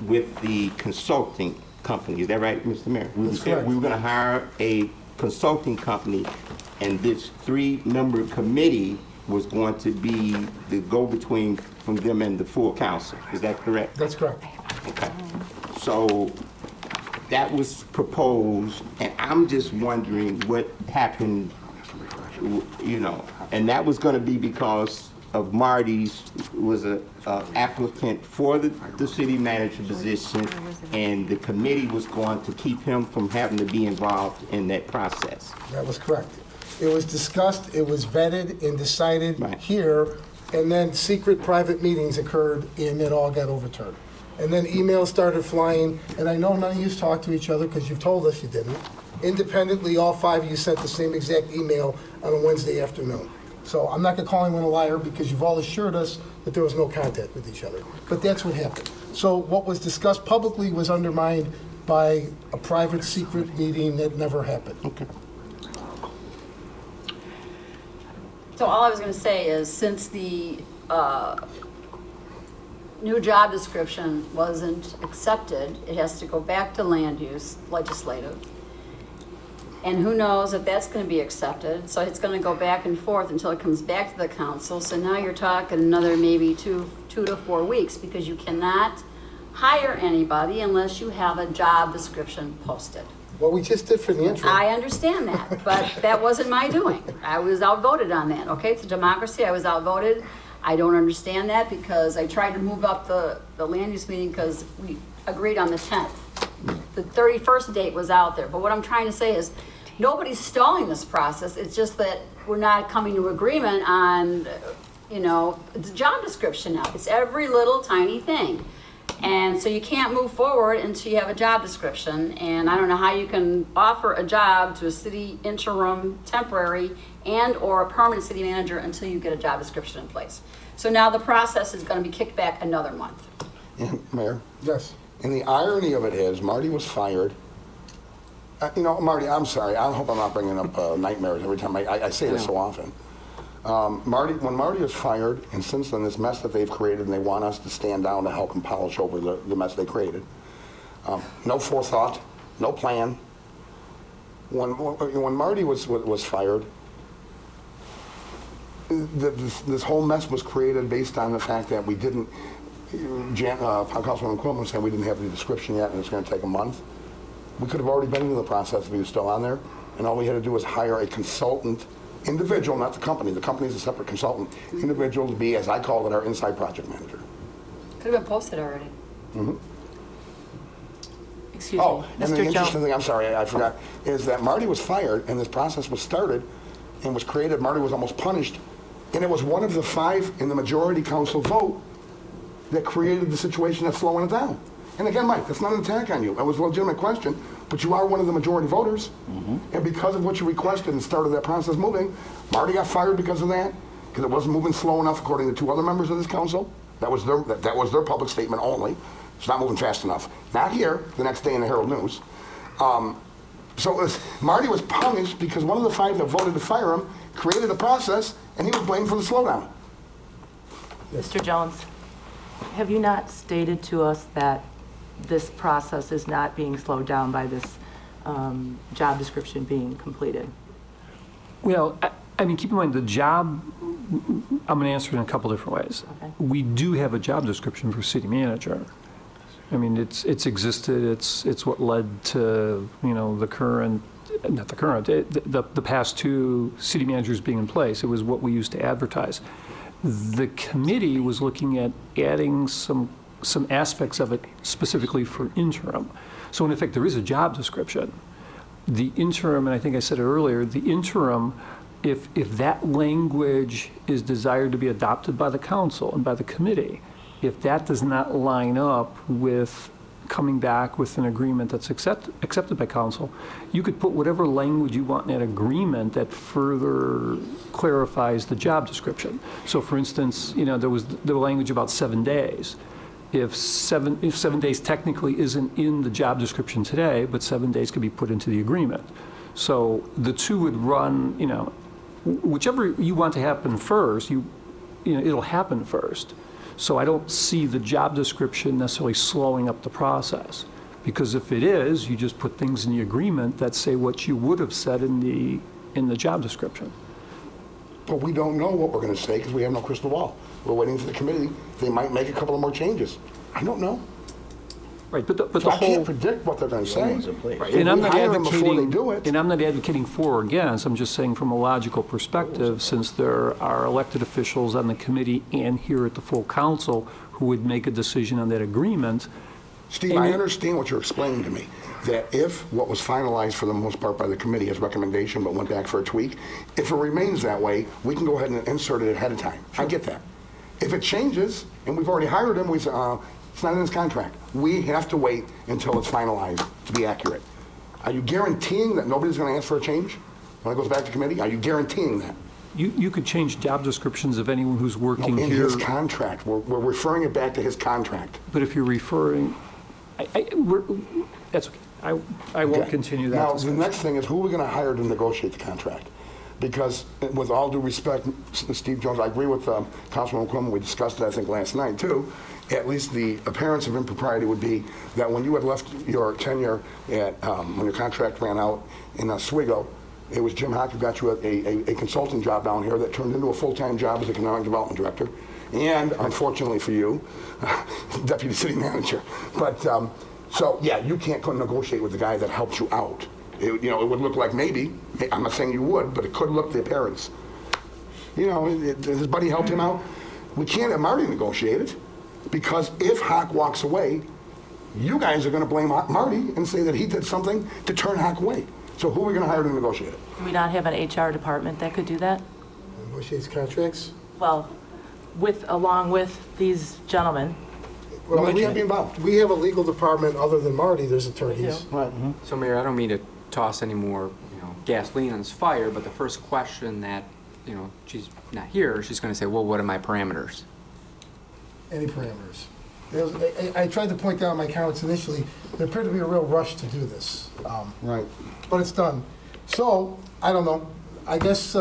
with the consulting company. Is that right, Mr. Mayor? That's correct. We were going to hire a consulting company, and this 3-member committee was going to be the go-between from them and the full council. Is that correct? That's correct. Okay. So that was proposed, and I'm just wondering what happened, and that was going to be because of Marty's was a applicant for the city manager position, and the committee was going to keep him from having to be involved in that process. That was correct. It was discussed, it was vetted and decided Right. here, and then secret private meetings occurred, and it all got overturned. And then emails started flying, and I know none of you talked to each other because you've told us you didn't. Independently, all 5 of you sent the same exact email on a Wednesday afternoon. So I'm not going to call anyone a liar because you've all assured us that there was no contact with each other. But that's what happened. So what was discussed publicly was undermined by a private, secret meeting that never happened. Okay. So all I was going to say is, since the new job description wasn't accepted, it has to go back to land use legislative. And who knows if that's going to be accepted. So it's going to go back and forth until it comes back to the council. So now you're talking another maybe two to 4 weeks, because you cannot hire anybody unless you have a job description posted. What we just did for the interim. I understand that, but that wasn't my doing. I was outvoted on that, okay? It's a democracy, I was outvoted. I don't understand that because I tried to move up the land use meeting because we agreed on the 10th. The 31st date was out there, but what I'm trying to say is nobody's stalling this process. It's just that we're not coming to agreement on, it's a job description now. It's every little tiny thing. And so you can't move forward until you have a job description. And I don't know how you can offer a job to a city interim, temporary, and or a permanent city manager until you get a job description in place. So now the process is going to be kicked back another month. Mayor? Yes. And the irony of it is, Marty was fired. Marty, I'm sorry. I hope I'm not bringing up nightmares every time I say this so often. When Marty was fired, and since then, this mess that they've created, and they want us to stand down to help them polish over the mess they created. No forethought, no plan. When Marty was fired, this whole mess was created based on the fact that we didn't, Councilwoman Quillen said we didn't have the description yet and it's going to take a month. We could have already been into the process if he was still on there, and all we had to do was hire a consultant, individual, not the company. The company is a separate consultant. Individual to be, as I call it, our inside project manager. Could have been posted already. Mm-hmm. Excuse me. Mr. And the interesting thing, I'm sorry, I forgot, is that Marty was fired and this process was started and was created. Marty was almost punished, and it was one of the 5 in the majority council vote that created the situation that's slowing it down. And again, Mike, that's not an attack on you. It was a legitimate question, but you are one of the majority voters. Mm-hmm. And because of what you requested and started that process moving, Marty got fired because of that, because it wasn't moving slow enough according to 2 other members of this council. That was their public statement only. It's not moving fast enough. Not here, the next day in the Herald News. Marty was punished because one of the 5 that voted to fire him created a process, and he was blamed for the slowdown. Mr. Jones, have you not stated to us that this process is not being slowed down by this job description being completed? Well, I mean, keep in mind the job, I'm going to answer it in a couple different ways. Okay. We do have a job description for city manager. I mean, it's existed, it's what led to, the past 2 city managers being in place. It was what we used to advertise. The committee was looking at adding some aspects of it specifically for interim. So in effect, there is a job description. The interim, and I think I said it earlier, the interim, if that language is desired to be adopted by the council and by the committee, if that does not line up with coming back with an agreement that's accepted by council, you could put whatever language you want in that agreement that further clarifies the job description. So for instance, there was the language about 7 days. If 7 days technically isn't in the job description today, but 7 days could be put into the agreement. So the 2 would run, whichever you want to happen first, it'll happen first. So I don't see the job description necessarily slowing up the process, because if it is, you just put things in the agreement that say what you would have said in the job description. But we don't know what we're going to say because we have no crystal ball. We're waiting for the committee. They might make a couple of more changes. I don't know. Right, but so I can't predict what they're going to say. Right. And I'm not advocating for or against. I'm just saying from a logical perspective, since there are elected officials on the committee and here at the full council who would make a decision on that agreement. Steve, I understand what you're explaining to me, that if what was finalized for the most part by the committee as recommendation but went back for a tweak, if it remains that way, we can go ahead and insert it ahead of time. Sure. I get that. If it changes and we've already hired him, we say, it's not in his contract. We have to wait until it's finalized to be accurate. Are you guaranteeing that nobody's going to ask for a change when it goes back to committee? Are you guaranteeing that? You could change job descriptions of anyone who's working in here. His contract. We're referring it back to his contract. But if you're referring, that's okay. I won't continue that Now, discussion. The next thing is who are we going to hire to negotiate the contract? Because with all due respect, Steve Jones, I agree with Councilman Quillen. We discussed it, I think, last night, too. At least the appearance of impropriety would be that when you had left your tenure at, when your contract ran out in Oswego, it was Jim Hock who got you a consulting job down here that turned into a full-time job as economic development director. And, unfortunately for you, deputy city manager. But, so, yeah, you can't go negotiate with the guy that helped you out. It, it would look like maybe, I'm not saying you would, but it could look the appearance. His buddy helped him out. We can't have Marty negotiate it, because if Hawk walks away, you guys are going to blame Marty and say that he did something to turn Hawk away. So who are we going to hire to negotiate it? Do we not have an HR department that could do that? Negotiates contracts? Well, along with these gentlemen. Well, they can't be involved. We have a legal department other than Marty, there's attorneys. Right. So, Mayor, I don't mean to toss any more, gasoline on this fire, but the first question that, she's not here, she's going to say, well, what are my parameters? Any parameters. I tried to point out in my comments initially, there appeared to be a real rush to do this. Right. But it's done. So, I don't know. I guess...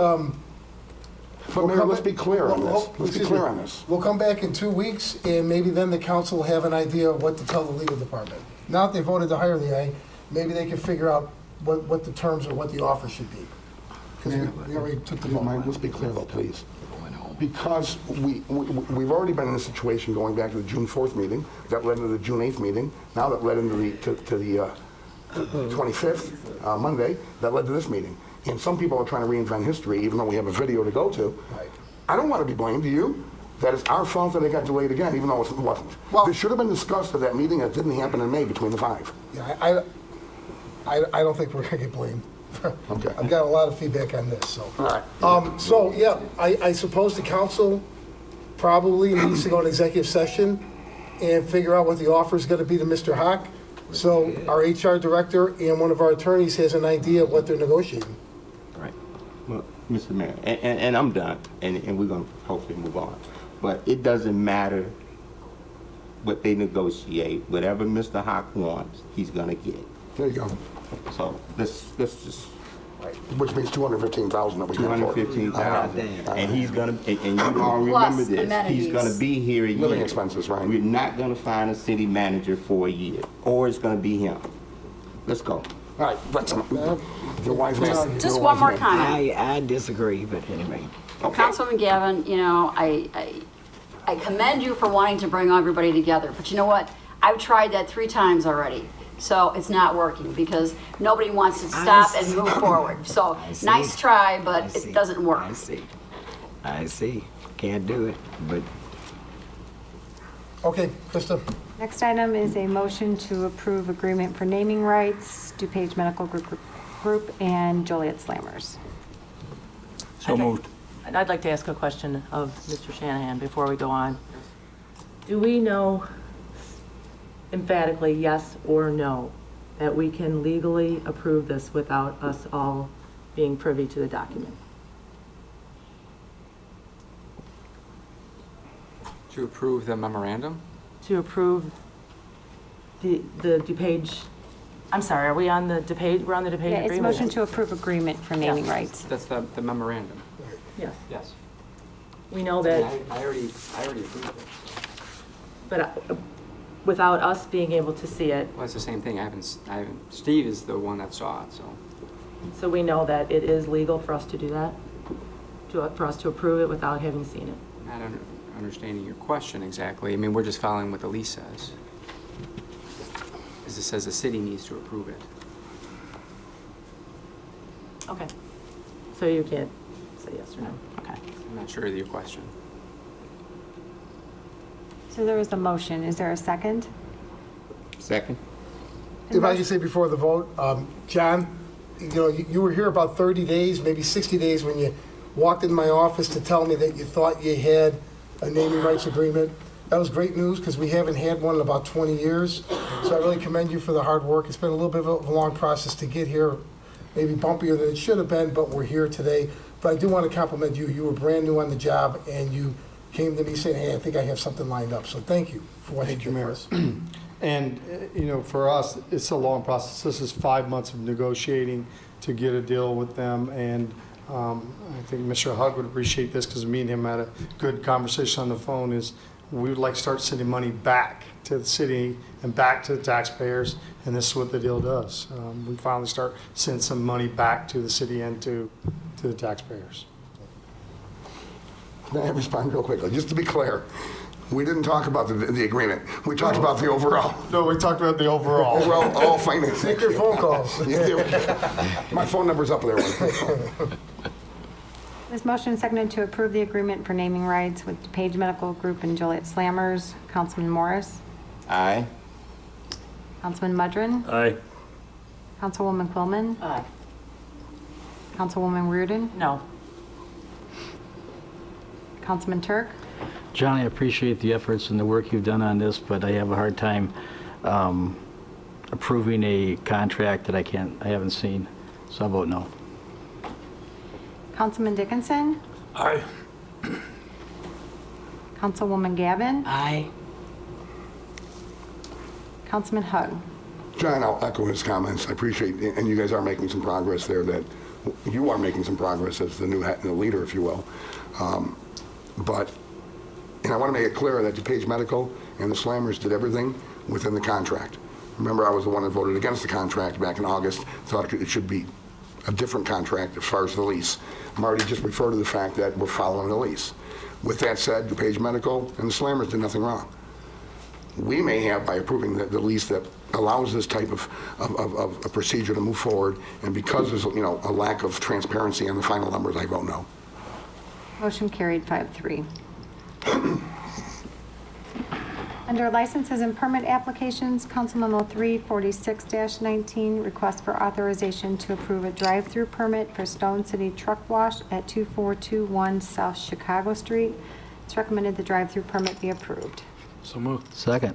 But Mayor, let's be clear on this. Let's be clear on this. We'll come back in 2 weeks, and maybe then the council will have an idea of what to tell the legal department. Now that they voted to hire the guy, maybe they can figure out what the terms or what the offer should be. Because we already took the vote. Let's be clear though, please. Because we've already been in a situation going back to the June 4th meeting, that led into the June 8th meeting, now that led into the 25th, Monday, that led to this meeting. And some people are trying to reinvent history, even though we have a video to go to. Right. I don't want to be blamed, do you? That it's our fault that it got delayed again, even though it wasn't. Well, this should have been discussed at that meeting that didn't happen in May between the five. Yeah, I don't think we're going to get blamed. Okay. I've got a lot of feedback on this, so. All right. So, yeah, I suppose the council probably needs to go into executive session and figure out what the offer is going to be to Mr. Hawk. So our HR director and one of our attorneys has an idea of what they're negotiating. Right. Well, Mr. Mayor, and I'm done, and we're going to hopefully move on. But it doesn't matter what they negotiate. Whatever Mr. Hawk wants, he's going to get. There you go. So let's just... Right. Which means $215,000 that we can afford. $215,000. And he's going to, and you all remember this, amenities. he's going to be here a year. Living expenses, right. We're not going to find a city manager for a year, or it's going to be him. Let's go. All right, that's your wise man. Just one more comment. I disagree, but anyway. Okay. Councilman Gavin, I commend you for wanting to bring everybody together, but you know what? I've tried that 3 times already. So it's not working because nobody wants to stop and move forward. So nice try, but it doesn't work. I see. Can't do it, but Okay, Krista. Next item is a motion to approve agreement for naming rights, DuPage Medical Group and Joliet Slammers. So moved. I'd like to ask a question of Mr. Shanahan before we go on. Do we know emphatically, yes or no, that we can legally approve this without us all being privy to the document? To approve the memorandum? To approve the DuPage, I'm sorry, are we on the DuPage, we're on the DuPage Yeah, agreement? it's motion to approve agreement for naming rights. That's the memorandum. Yes. Yes. We know that, I already approved it. but without us being able to see it, Well, it's the same thing. Steve is the one that saw it, so. so we know that it is legal for us to do that? For us to approve it without having seen it? Not understanding your question exactly. I mean, we're just following what the lease says. As it says the city needs to approve it. Okay. So you can't say yes or no? Okay. I'm not sure of your question. So there was a motion. Is there a second? Second. If I could say before the vote, John, you were here about 30 days, maybe 60 days when you walked in my office to tell me that you thought you had a naming rights agreement. That was great news because we haven't had one in about 20 years. So I really commend you for the hard work. It's been a little bit of a long process to get here, maybe bumpier than it should have been, but we're here today. But I do want to compliment you. You were brand new on the job and you came to me saying, hey, I think I have something lined up. So thank you for what you did for us. And, for us, it's a long process. This is 5 months of negotiating to get a deal with them. And I think Mr. Hugg would appreciate this because me and him had a good conversation on the phone is we would like to start sending money back to the city and back to the taxpayers. And this is what the deal does. We finally start sending some money back to the city and to the taxpayers. Can I respond real quickly? Just to be clear, We didn't talk about the agreement. We talked about the overall. No, we talked about the overall. Overall finance. Take your phone calls. My phone number's up there. This motion is seconded to approve the agreement for naming rights with DePage Medical Group and Joliet Slammers. Councilman Morris? Aye. Councilman Mudrin? Aye. Councilwoman Quillman? Aye. Councilwoman Reardon? No. Councilman Turk? John, I appreciate the efforts and the work you've done on this, but I have a hard time approving a contract that I haven't seen, so I'll vote no. Councilman Dickinson? Aye. Councilwoman Gavin? Aye. Councilman Hug? John, I'll echo his comments. I appreciate, and you guys are making some progress there, that you are making some progress as the new the leader, if you will. And I want to make it clear that DePage Medical and the Slammers did everything within the contract. Remember, I was the one that voted against the contract back in August, thought it should be a different contract as far as the lease. Marty just referred to the fact that we're following the lease. With that said, DePage Medical and the Slammers did nothing wrong. We may have, by approving the lease that allows this type of a procedure to move forward, and because there's a lack of transparency on the final numbers, I vote no. Motion carried 5-3. Under licenses and permit applications, Council Memo 346-19, request for authorization to approve a drive-through permit for Stone City Truck Wash at 2421 South Chicago Street. It's recommended the drive-through permit be approved. So moved. Second.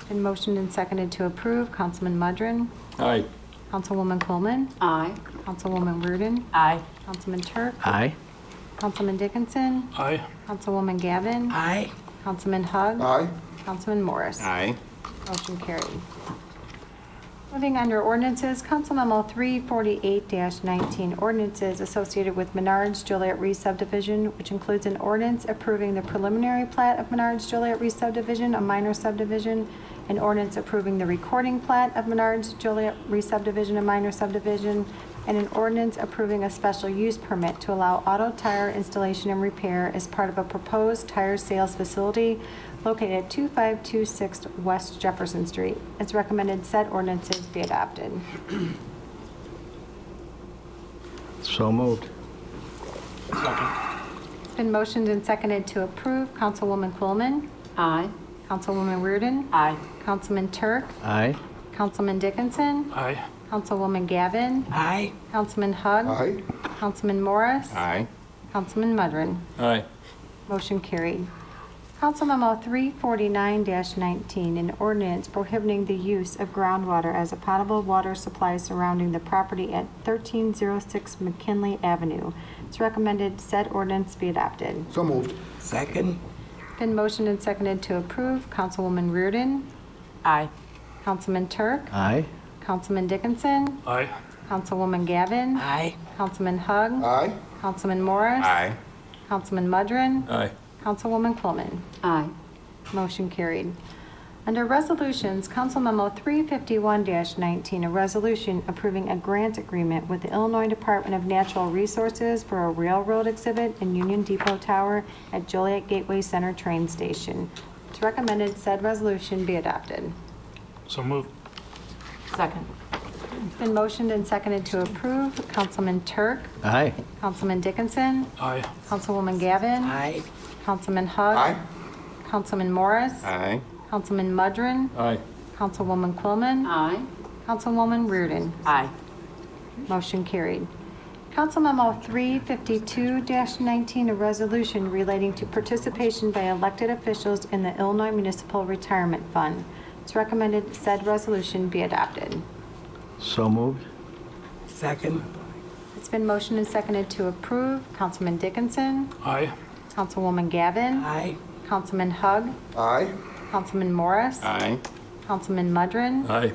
Been motioned and seconded to approve. Councilman Mudrin? Aye. Councilwoman Coleman? Aye. Councilwoman Reardon? Aye. Councilman Turk? Aye. Councilman Dickinson? Aye. Councilwoman Gavin? Aye. Councilman Hug? Aye. Councilman Morris? Aye. Motion carried. Moving under ordinances, Council Memo 348-19, ordinances associated with Menards Joliet re-subdivision, which includes an ordinance approving the preliminary plat of Menards Joliet re-subdivision, a minor subdivision, an ordinance approving the recording plat of Menards Joliet re-subdivision, a minor subdivision, and an ordinance approving a special use permit to allow auto tire installation and repair as part of a proposed tire sales facility located at 2526 West Jefferson Street. It's recommended said ordinances be adopted. So moved. It's been motioned and seconded to approve. Councilwoman Quillman? Aye. Councilwoman Reardon? Aye. Councilman Turk? Aye. Councilman Dickinson? Aye. Councilwoman Gavin? Aye. Councilman Hug? Aye. Councilman Morris? Aye. Councilman Mudrin? Aye. Motion carried. Council Memo 349-19, an ordinance prohibiting the use of groundwater as a potable water supply surrounding the property at 1306 McKinley Avenue. It's recommended said ordinance be adopted. So moved. Second. Been motioned and seconded to approve. Councilwoman Reardon? Aye. Councilman Turk? Aye. Councilman Dickinson? Aye. Councilwoman Gavin? Aye. Councilman Hug? Aye. Councilman Morris? Aye. Councilman Mudrin? Aye. Councilwoman Quillman? Aye. Motion carried. Under resolutions, Council Memo 351-19, a resolution approving a grant agreement with the Illinois Department of Natural Resources for a railroad exhibit in Union Depot Tower at Joliet Gateway Center train station. It's recommended said resolution be adopted. So moved. Second. It's been motioned and seconded to approve. Councilman Turk? Aye. Councilman Dickinson? Aye. Councilwoman Gavin? Aye. Councilman Hug? Aye. Councilman Morris? Aye. Councilman Mudrin? Aye. Councilwoman Quillman? Aye. Councilwoman Reardon? Aye. Motion carried. Council Memo 352-19, a resolution relating to participation by elected officials in the Illinois Municipal Retirement Fund. It's recommended said resolution be adopted. So moved. Second. It's been motioned and seconded to approve. Councilman Dickinson? Aye. Councilwoman Gavin? Aye. Councilman Hug? Aye. Councilman Morris? Aye. Councilman Mudrin? Aye.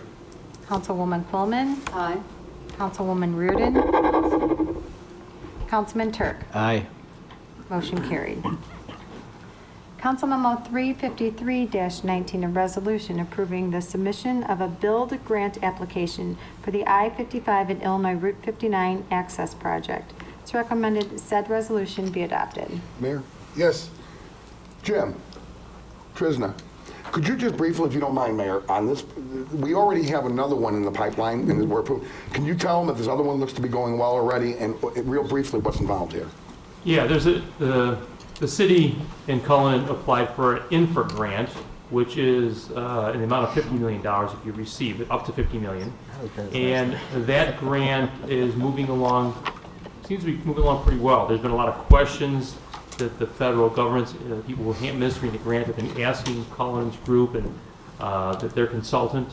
Councilwoman Quillman? Aye. Councilwoman Reardon? Councilman Turk? Aye. Motion carried. Council Memo 353-19, a resolution approving the submission of a build grant application for the I-55 and Illinois Route 59 Access Project. It's recommended said resolution be adopted. Mayor? Yes. Jim? Trisna, could you just briefly, if you don't mind, Mayor, on this, we already have another one in the pipeline, and we're approved. Can you tell them if this other one looks to be going well already, and real briefly, what's involved here? Yeah, there's the city in Cullinan applied for an infra grant, which is in the amount of $50 million if you receive it, up to $50 million. And that grant is moving along, seems to be moving along pretty well. There's been a lot of questions that the federal government, people who are administering the grant have been asking Cullinan's group and that their consultant.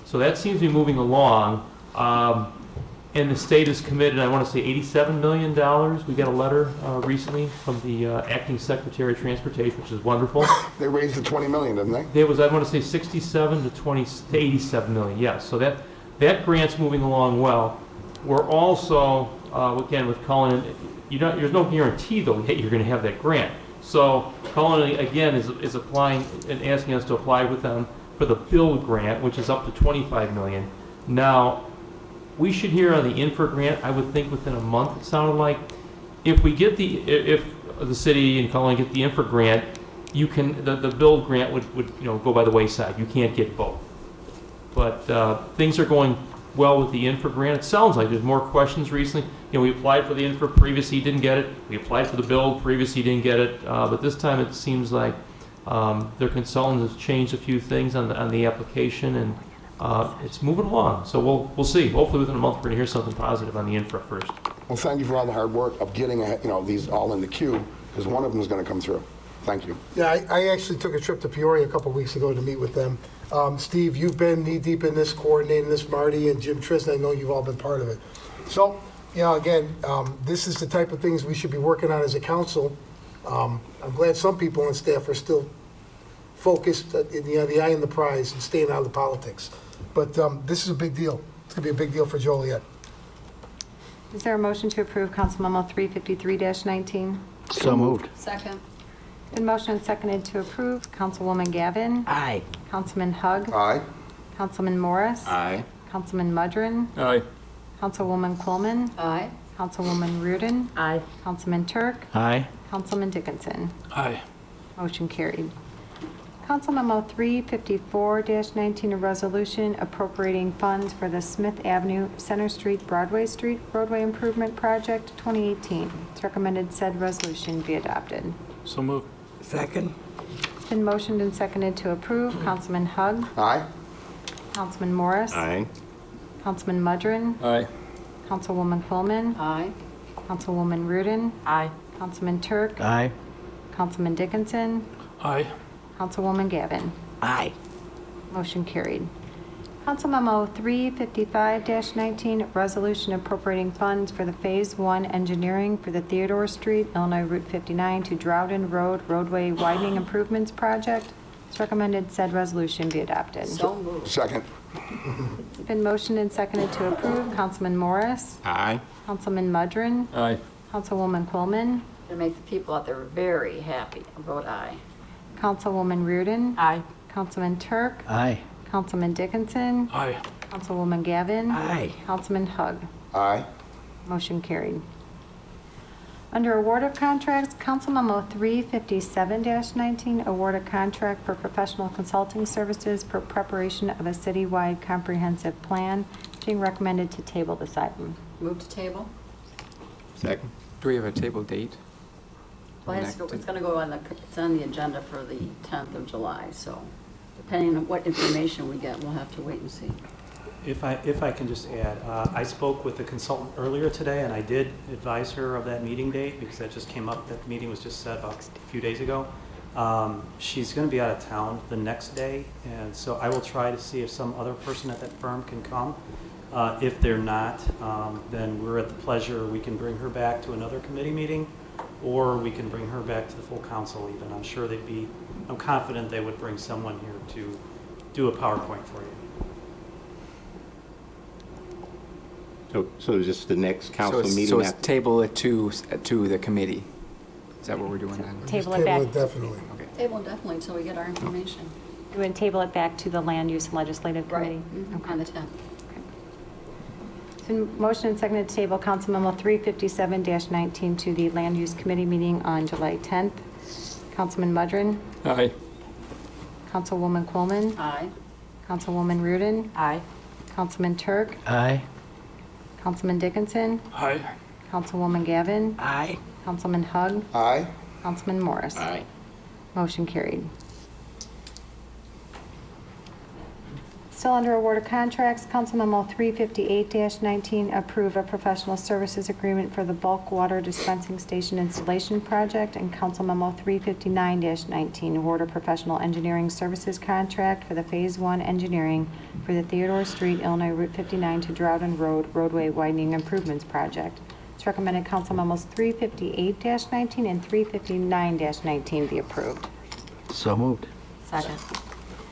So that seems to be moving along. And the state is committed, I want to say $87 million. We got a letter recently from the acting secretary of transportation, which is wonderful. They raised it 20 million, didn't they? There was, I want to say 67 to 87 million, yes. So that grant's moving along well. We're also, again, with Cullinan, there's no guarantee, though, that you're going to have that grant. So Cullinan, again, is applying and asking us to apply with them for the build grant, which is up to 25 million. Now, we should hear on the infra grant, I would think within a month, it sounded like. If the city and Cullinan get the infra grant, you can, the build grant would go by the wayside. You can't get both. But things are going well with the infra grant. It sounds like there's more questions recently. We applied for the infra, previously he didn't get it. We applied for the build, previously he didn't get it. But this time it seems like their consultant has changed a few things on the application, and it's moving along. So we'll see. Hopefully within a month we're going to hear something positive on the infra first. Well, thank you for all the hard work of getting these all in the queue, because one of them is going to come through. Thank you. Yeah, I actually took a trip to Peoria a couple weeks ago to meet with them. Steve, you've been knee-deep in this, coordinating this, Marty and Jim Tristan, I know you've all been part of it. So, again, this is the type of things we should be working on as a council. I'm glad some people on staff are still focused, the eye on the prize and staying out of the politics. But this is a big deal. It's going to be a big deal for Joliet. Is there a motion to approve Council Memo 353-19? So moved. Second. Been motion and seconded to approve. Councilwoman Gavin. Aye. Councilman Hug. Aye. Councilman Morris. Aye. Councilman Mudrin. Aye. Councilwoman Coleman. Aye. Councilwoman Reardon. Aye. Councilman Turk. Aye. Councilman Dickinson. Aye. Motion carried. Council Memo 354-19, a resolution appropriating funds for the Smith Avenue, Center Street, Broadway Street roadway improvement project 2018. It's recommended said resolution be adopted. So moved. Second. It's been motioned and seconded to approve. Councilman Hug. Aye. Councilman Morris. Aye. Councilman Mudrin. Aye. Councilwoman Coleman. Aye. Councilwoman Reardon. Aye. Councilman Turk. Aye. Councilman Dickinson. Aye. Councilwoman Gavin. Aye. Motion carried. Council Memo 355-19, resolution appropriating funds for the Phase 1 engineering for the Theodore Street, Illinois Route 59 to Droughton Road roadway widening improvements project. It's recommended said resolution be adopted. So moved. Second. It's been motioned and seconded to approve. Councilman Morris. Aye. Councilman Mudrin. Aye. Councilwoman Coleman. To make the people out there very happy. Vote aye. Councilwoman Reardon. Aye. Councilman Turk. Aye. Councilman Dickinson. Aye. Councilwoman Gavin. Aye. Councilman Hug. Aye. Motion carried. Under award of contracts, Council Memo 357-19, award a contract for professional consulting services for preparation of a citywide comprehensive plan, being recommended to table this item. Move to table. Second. Do we have a table date? Well, it's going to go on it's on the agenda for the 10th of July, so depending on what information we get, we'll have to wait and see. If I can just add, I spoke with the consultant earlier today, and I did advise her of that meeting date because that just came up. That meeting was just set about a few days ago. She's going to be out of town the next day, and so I will try to see if some other person at that firm can come. If they're not, then we're at the pleasure. We can bring her back to another committee meeting, or we can bring her back to the full council even. I'm sure I'm confident they would bring someone here to do a PowerPoint for you. So is this the next council meeting? So it's table it to the committee. Is that what we're doing then? Table it back. Definitely. Okay. Table indefinitely until we get our information. You would table it back to the Land Use and Legislative Committee? On the 10th. So motion and seconded to table Council Memo 357-19 to the Land Use Committee meeting on July 10th. Councilman Mudrin. Aye. Councilwoman Coleman. Aye. Councilwoman Reardon. Aye. Councilman Turk. Aye. Councilman Dickinson. Aye. Councilwoman Gavin. Aye. Councilman Hug. Aye. Councilman Morris. Aye. Motion carried. Still under award of contracts, Council Memo 358-19, approve a professional services agreement for the bulk water dispensing station installation project, and Council Memo 359-19, award a professional engineering services contract for the Phase 1 engineering for the Theodore Street, Illinois Route 59 to Droughton Road roadway widening improvements project. It's recommended Council Memos 358-19 and 359-19 be approved. So moved. Second.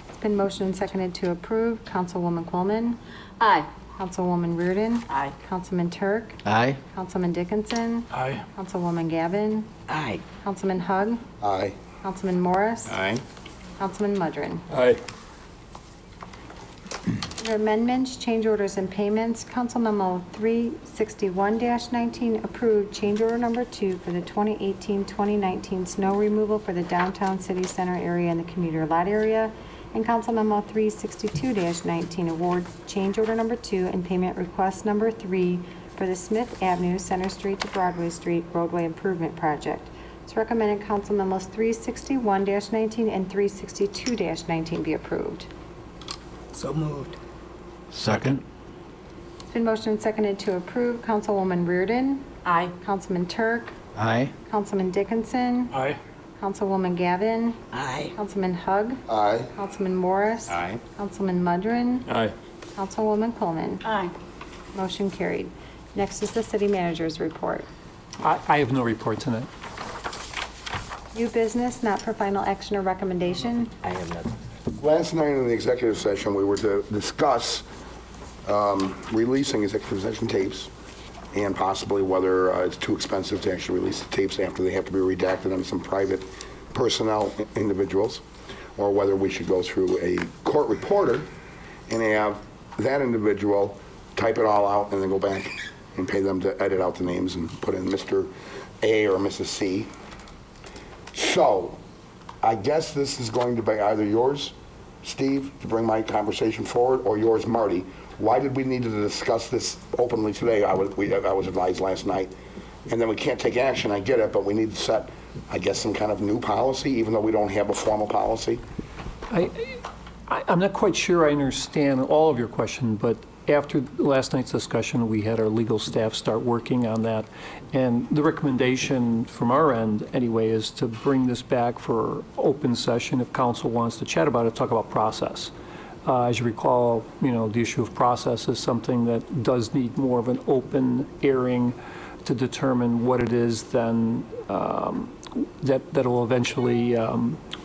It's been motioned and seconded to approve. Councilwoman Coleman. Aye. Councilwoman Reardon. Aye. Councilman Turk. Aye. Councilman Dickinson. Aye. Councilwoman Gavin. Aye. Councilman Hug. Aye. Councilman Morris. Aye. Councilman Mudrin. Aye. Under amendments, change orders, and payments, Council Memo 361-19 approved change order number 2 for the 2018-2019 snow removal for the downtown city center area and the commuter lot area, and Council Memo 362-19 award change order number 2 and payment request number 3 for the Smith Avenue Center Street to Broadway Street roadway improvement project. It's recommended Council Memos 361-19 and 362-19 be approved. So moved. Second. It's been motioned and seconded to approve. Councilwoman Reardon. Aye. Councilman Turk. Aye. Councilman Dickinson. Aye. Councilwoman Gavin. Aye. Councilman Hug. Aye. Councilman Morris. Aye. Councilman Mudrin. Aye. Councilwoman Coleman. Aye. Motion carried. Next is the city manager's report. I have no report tonight. New business, not for final action or recommendation. I have nothing. Last night in the executive session, we were to discuss releasing executive session tapes and possibly whether it's too expensive to actually release the tapes after they have to be redacted on some private personnel individuals, or whether we should go through a court reporter and have that individual type it all out and then go back and pay them to edit out the names and put in Mr. A or Mrs. C. So, I guess this is going to be either yours, Steve, to bring my conversation forward, or yours, Marty. Why did we need to discuss this openly today? I was advised last night. And then we can't take action, I get it, but we need to set, I guess, some kind of new policy, even though we don't have a formal policy. I'm not quite sure I understand all of your question, but after last night's discussion, we had our legal staff start working on that. And the recommendation from our end, anyway, is to bring this back for open session if council wants to chat about it, talk about process. As you recall, the issue of process is something that does need more of an open airing to determine what it is then that will eventually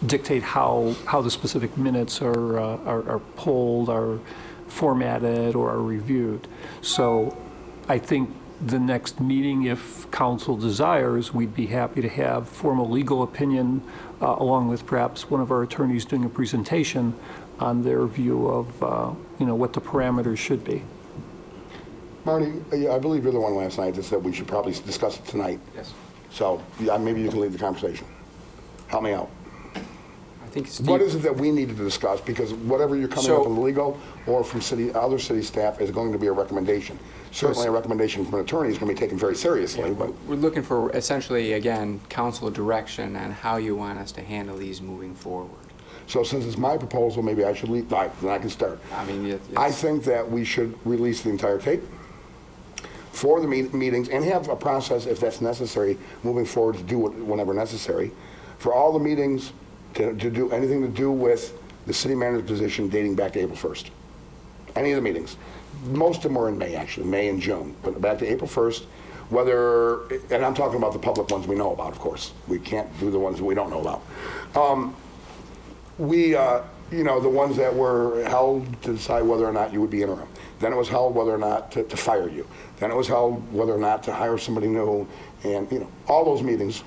dictate how the specific minutes are pulled, are formatted, or are reviewed. So I think the next meeting, if council desires, we'd be happy to have formal legal opinion along with perhaps one of our attorneys doing a presentation on their view of what the parameters should be. Marty, I believe you're the one last night that said we should probably discuss it tonight. Yes. So maybe you can lead the conversation. Help me out. I think Steve, What is it that we needed to discuss? Because whatever you're coming up with legal or from other city staff is going to be a recommendation. Certainly a recommendation from an attorney is going to be taken very seriously. But we're looking for essentially, again, council direction on how you want us to handle these moving forward. So since it's my proposal, maybe I should lead, then I can start. I mean, I think that we should release the entire tape for the meetings and have a process, if that's necessary, moving forward to do it whenever necessary. For all the meetings to do anything to do with the city manager's position dating back to April 1st. Any of the meetings. Most of them are in May, actually, May and June. But back to April 1st, and I'm talking about the public ones we know about, of course. We can't do the ones we don't know about. The ones that were held to decide whether or not you would be interim. Then it was held whether or not to fire you. Then it was held whether or not to hire somebody new, and all those meetings.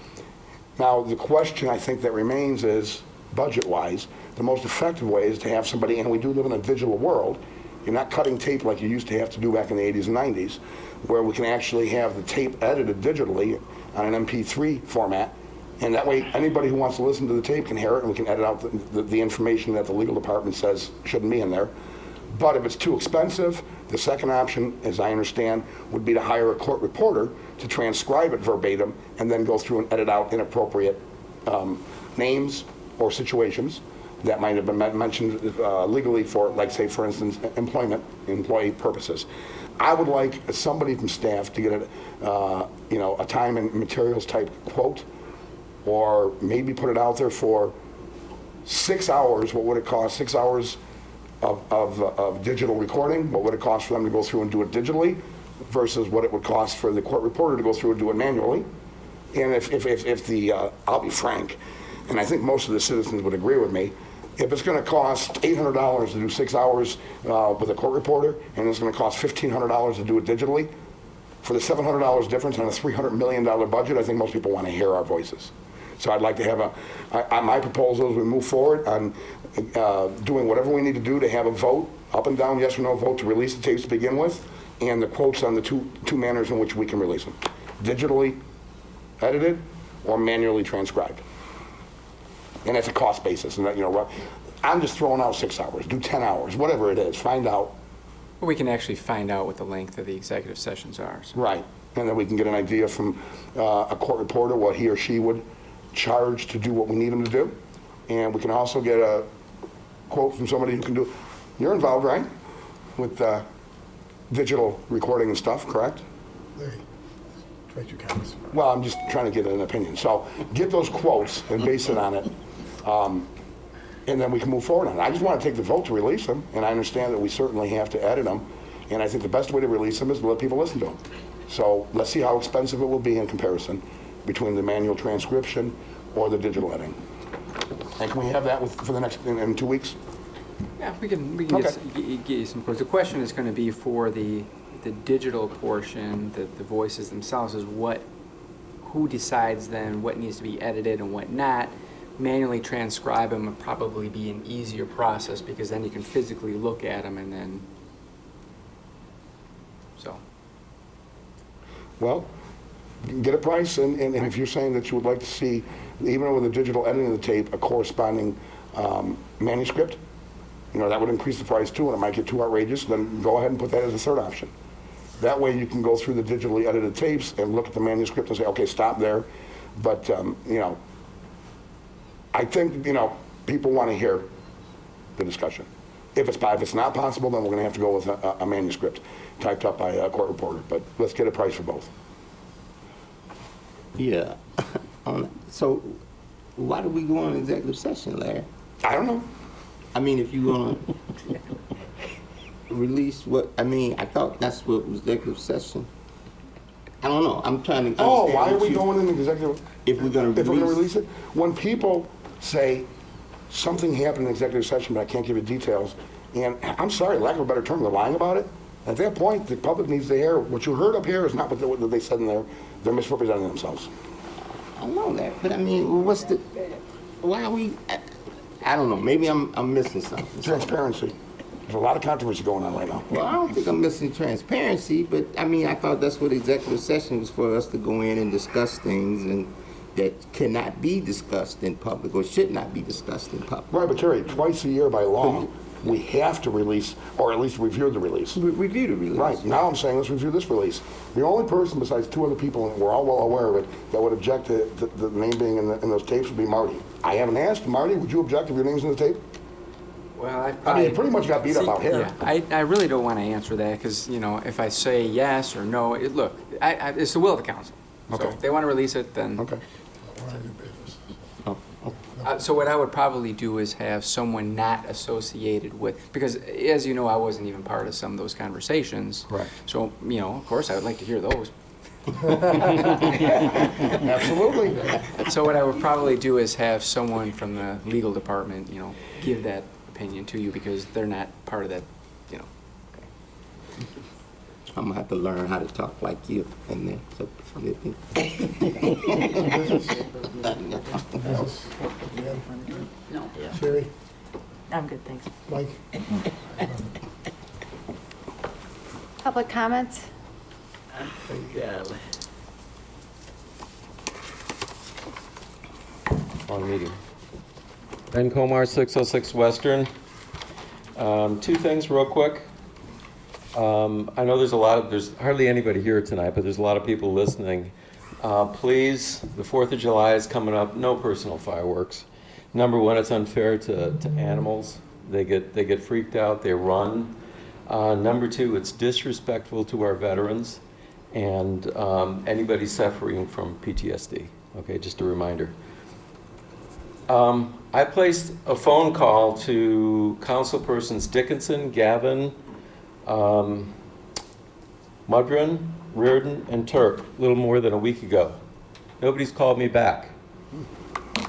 Now, the question I think that remains is, budget-wise, the most effective way is to have somebody, and we do live in a digital world, you're not cutting tape like you used to have to do back in the 80s and 90s, where we can actually have the tape edited digitally on an MP3 format And that way, anybody who wants to listen to the tape can hear it, and we can edit out the information that the legal department says shouldn't be in there. But if it's too expensive, the second option, as I understand, would be to hire a court reporter to transcribe it verbatim and then go through and edit out inappropriate names or situations that might have been mentioned legally for, like, say, for instance, employee purposes. I would like somebody from staff to get a time and materials type quote, or maybe put it out there for 6 hours. What would it cost? 6 hours of digital recording. What would it cost for them to go through and do it digitally versus what it would cost for the court reporter to go through and do it manually? And if I'll be frank, and I think most of the citizens would agree with me, if it's going to cost $800 to do 6 hours with a court reporter, and it's going to cost $1,500 to do it digitally, for the $700 difference on a $300 million budget, I think most people want to hear our voices. So I'd like to have my proposal as we move forward on doing whatever we need to do to have a vote, up and down, yes or no vote, to release the tapes to begin with, and the quotes on the two manners in which we can release them. Digitally edited or manually transcribed. And it's a cost basis. And I'm just throwing out 6 hours, do 10 hours, whatever it is, find out. We can actually find out what the length of the executive sessions are. So. Right. And then we can get an idea from a court reporter what he or she would charge to do what we need them to do. And we can also get a quote from somebody who can do, you're involved, right? With digital recording and stuff, correct? Larry, try 2 copies. Well, I'm just trying to get an opinion. So get those quotes and base it on it. And then we can move forward on it. I just want to take the vote to release them, and I understand that we certainly have to edit them. And I think the best way to release them is to let people listen to them. So let's see how expensive it will be in comparison between the manual transcription or the digital editing. And can we have that for the next, in 2 weeks? Yeah, we can Okay. get you some quotes. The question is going to be for the digital portion, the voices themselves, is who decides then what needs to be edited and what not. Manually transcribe them would probably be an easier process because then you can physically look at them and then, so. Well, get a price, and if you're saying that you would like to see, even with the digital editing of the tape, a corresponding manuscript, that would increase the price too, and it might get too outrageous, then go ahead and put that as a third option. That way you can go through the digitally edited tapes and look at the manuscript and say, okay, stop there. But, I think, people want to hear the discussion. If it's not possible, then we're going to have to go with a manuscript typed up by a court reporter. But let's get a price for both. Yeah. So why do we go on executive session, Larry? I don't know. I mean, if you want to release I thought that's what was executive session. I don't know. I'm trying to understand. Why are we going in executive? If we're going to release it? When people say something happened in executive session, but I can't give you details, and I'm sorry, lack of a better term, they're lying about it. At that point, the public needs to hear what you heard up here is not what they said in there. They're misrepresenting themselves. I know that, but I mean, why are we? I don't know. Maybe I'm missing something. Transparency. There's a lot of controversy going on right now. Well, I don't think I'm missing transparency, but I mean, I thought that's what executive session was for, us to go in and discuss things and that cannot be discussed in public or should not be discussed in public. Right, but Terry, twice a year by law, we have to release, or at least review the release. Review the release. Right. Now I'm saying let's review this release. The only person besides 2 other people, and we're all well aware of it, that would object to the name being in those tapes would be Marty. I haven't asked. Marty, would you object if your name's in the tape? Well, I mean, it pretty much got beat up out here. Yeah, I really don't want to answer that because, if I say yes or no, it's the will of the council. Okay. So if they want to release it, then. Okay. So what I would probably do is have someone not associated with, because as you know, I wasn't even part of some of those conversations. Right. So, of course, I would like to hear those. Absolutely. So what I would probably do is have someone from the legal department, give that opinion to you because they're not part of that, I'm gonna have to learn how to talk like you, and then so. No. Sherry? I'm good, thanks. Mike? Public comments? long meeting. Ben Comar, 606 Western. Two things real quick. I know there's hardly anybody here tonight, but there's a lot of people listening. Please, the 4th of July is coming up, no personal fireworks. Number one, it's unfair to animals. They get freaked out, they run. Number two, it's disrespectful to our veterans and anybody suffering from PTSD. Okay, just a reminder. I placed a phone call to councilpersons Dickinson, Gavin, Mudron, Reardon, and Turk a little more than a week ago. Nobody's called me back.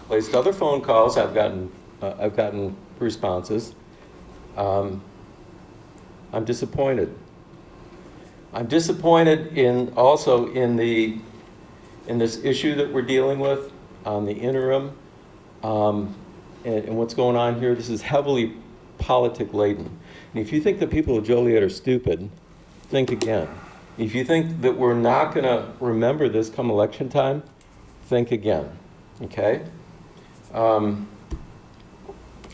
Placed other phone calls. I've gotten responses. I'm disappointed. I'm disappointed in this issue that we're dealing with on the interim, and what's going on here. This is heavily politic laden. And if you think that people of Joliet are stupid, think again. If you think that we're not going to remember this come election time, think again. Okay? I'm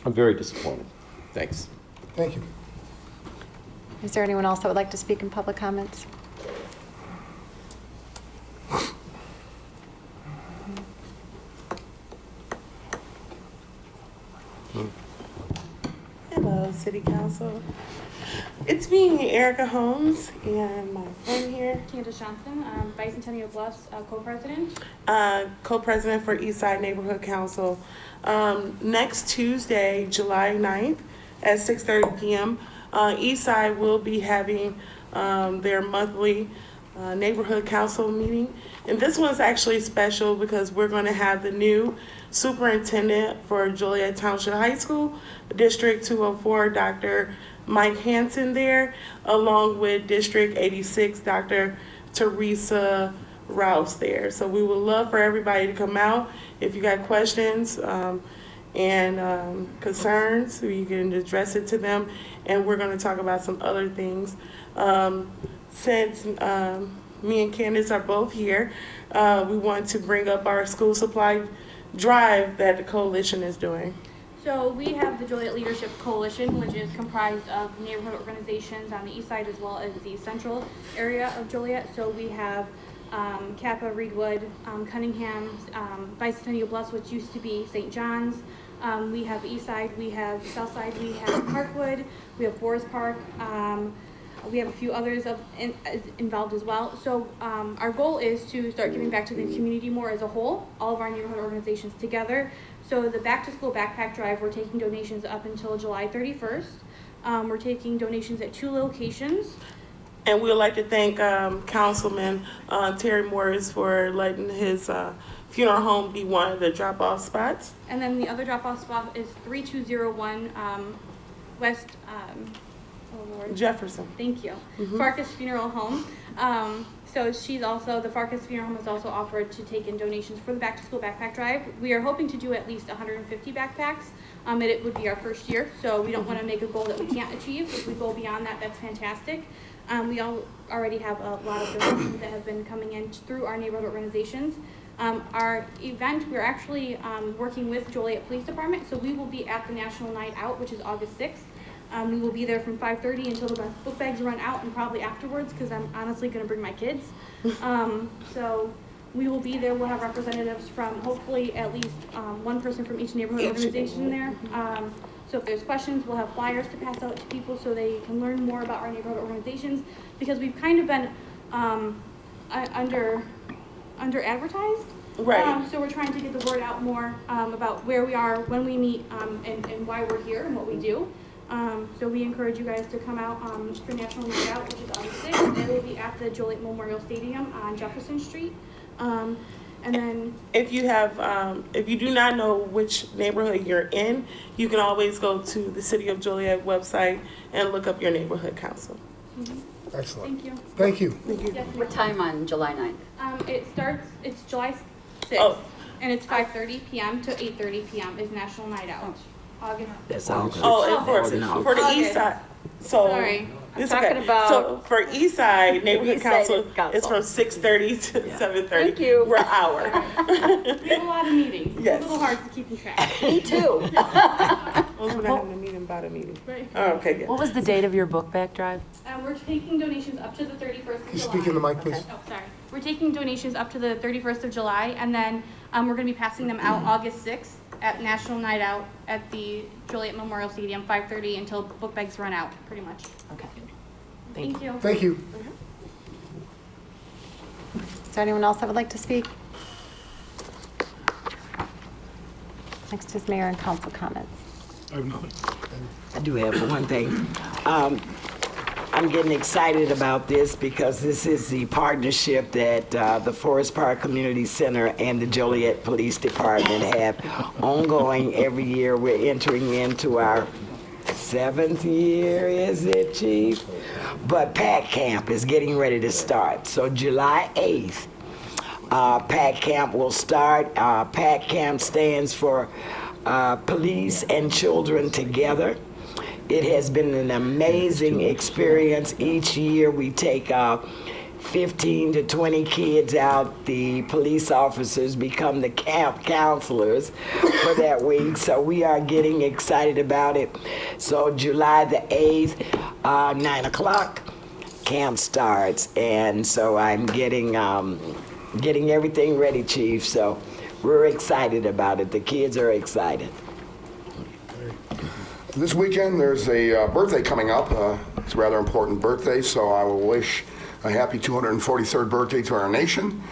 very disappointed. Thanks. Thank you. Is there anyone else that would like to speak in public comments? Hello, City Council. It's me, Erica Holmes, and my friend here, Candace Johnson, Bicentennial Bluffs co-president. Co-president for Eastside Neighborhood Council. Next Tuesday, July 9th at 6:30 p.m., Eastside will be having their monthly neighborhood council meeting. And this one's actually special because we're going to have the new superintendent for Joliet Township High School, District 204, Dr. Mike Hansen there, along with District 86, Dr. Teresa Rouse there. So we would love for everybody to come out. If you got questions and concerns, you can address it to them. And we're going to talk about some other things. Since me and Candace are both here, we want to bring up our school supply drive that the coalition is doing. So we have the Joliet Leadership Coalition, which is comprised of neighborhood organizations on the east side as well as the central area of Joliet. So we have Kappa, Reedwood, Cunningham, Bicentennial Bluffs, which used to be St. John's. We have east side, we have south side, we have Parkwood, we have Forest Park. We have a few others involved as well. So our goal is to start giving back to the community more as a whole, all of our neighborhood organizations together. So the Back to School Backpack Drive, we're taking donations up until July 31st. We're taking donations at 2 locations. And we would like to thank Councilman Terry Morris for letting his funeral home be one of the drop-off spots. And then the other drop-off spot is 3201 West Jefferson. Thank you. Mm-hmm. Farkas Funeral Home. So the Farkas Funeral Home has also offered to take in donations for the Back to School Backpack Drive. We are hoping to do at least 150 backpacks. It would be our first year, so we don't want to make a goal that we can't achieve. If we go beyond that, that's fantastic. We already have a lot of donations that have been coming in through our neighborhood organizations. Our event, we're actually working with Joliet Police Department, so we will be at the National Night Out, which is August 6th. We will be there from 5:30 until the book bags run out, and probably afterwards, because I'm honestly going to bring my kids. So we will be there. We'll have representatives from hopefully at least one person from each neighborhood organization there. So if there's questions, we'll have flyers to pass out to people so they can learn more about our neighborhood organizations, because we've kind of been under advertised. Right. So we're trying to get the word out more about where we are, when we meet, and why we're here and what we do. So we encourage you guys to come out for National Night Out, which is August 6th. It will be at the Joliet Memorial Stadium on Jefferson Street. And then if you do not know which neighborhood you're in, you can always go to the City of Joliet website and look up your neighborhood council. Mm-hmm. Excellent. Thank you. Thank you. Thank you. Yes, What time on July 9th? It's July 6th, Oh. and it's 5:30 p.m. to 8:30 p.m. is National Night Out. August. That's August. Oh, and for the August. east side. So Sorry. It's talking okay. about- So for Eastside Neighborhood Eastside Council, Council. it's from 6:30 to 7:30. Thank you. We're an hour. We have a lot of meetings. Yes. It's a little hard to keep in track. Me too. We're not having a meeting about a meeting. Right. Oh, okay, good. What was the date of your book back drive? We're taking donations up to the 31st of Can you July. speak in the mic, please? Oh, sorry. We're taking donations up to the 31st of July, and then we're going to be passing them out August 6th at National Night Out at the Joliet Memorial Stadium, 5:30 until book bags run out, pretty much. Okay. Thank you. Thank you. Is there anyone else that would like to speak? Next is mayor and council comments. I have nothing. I do have one thing. I'm getting excited about this because this is the partnership that the Forest Park Community Center and the Joliet Police Department have ongoing every year. We're entering into our 7th year, is it, Chief? But PAC Camp is getting ready to start. So July 8th, PAC Camp will start. PAC Camp stands for Police and Children Together. It has been an amazing experience. Each year we take 15 to 20 kids out. The police officers become the camp counselors for that week. So we are getting excited about it. So July the 8th, 9 o'clock, camp starts. And so I'm getting everything ready, Chief. So we're excited about it. The kids are excited. This weekend, there's a birthday coming up. It's a rather important birthday, so I will wish a happy 243rd birthday to our nation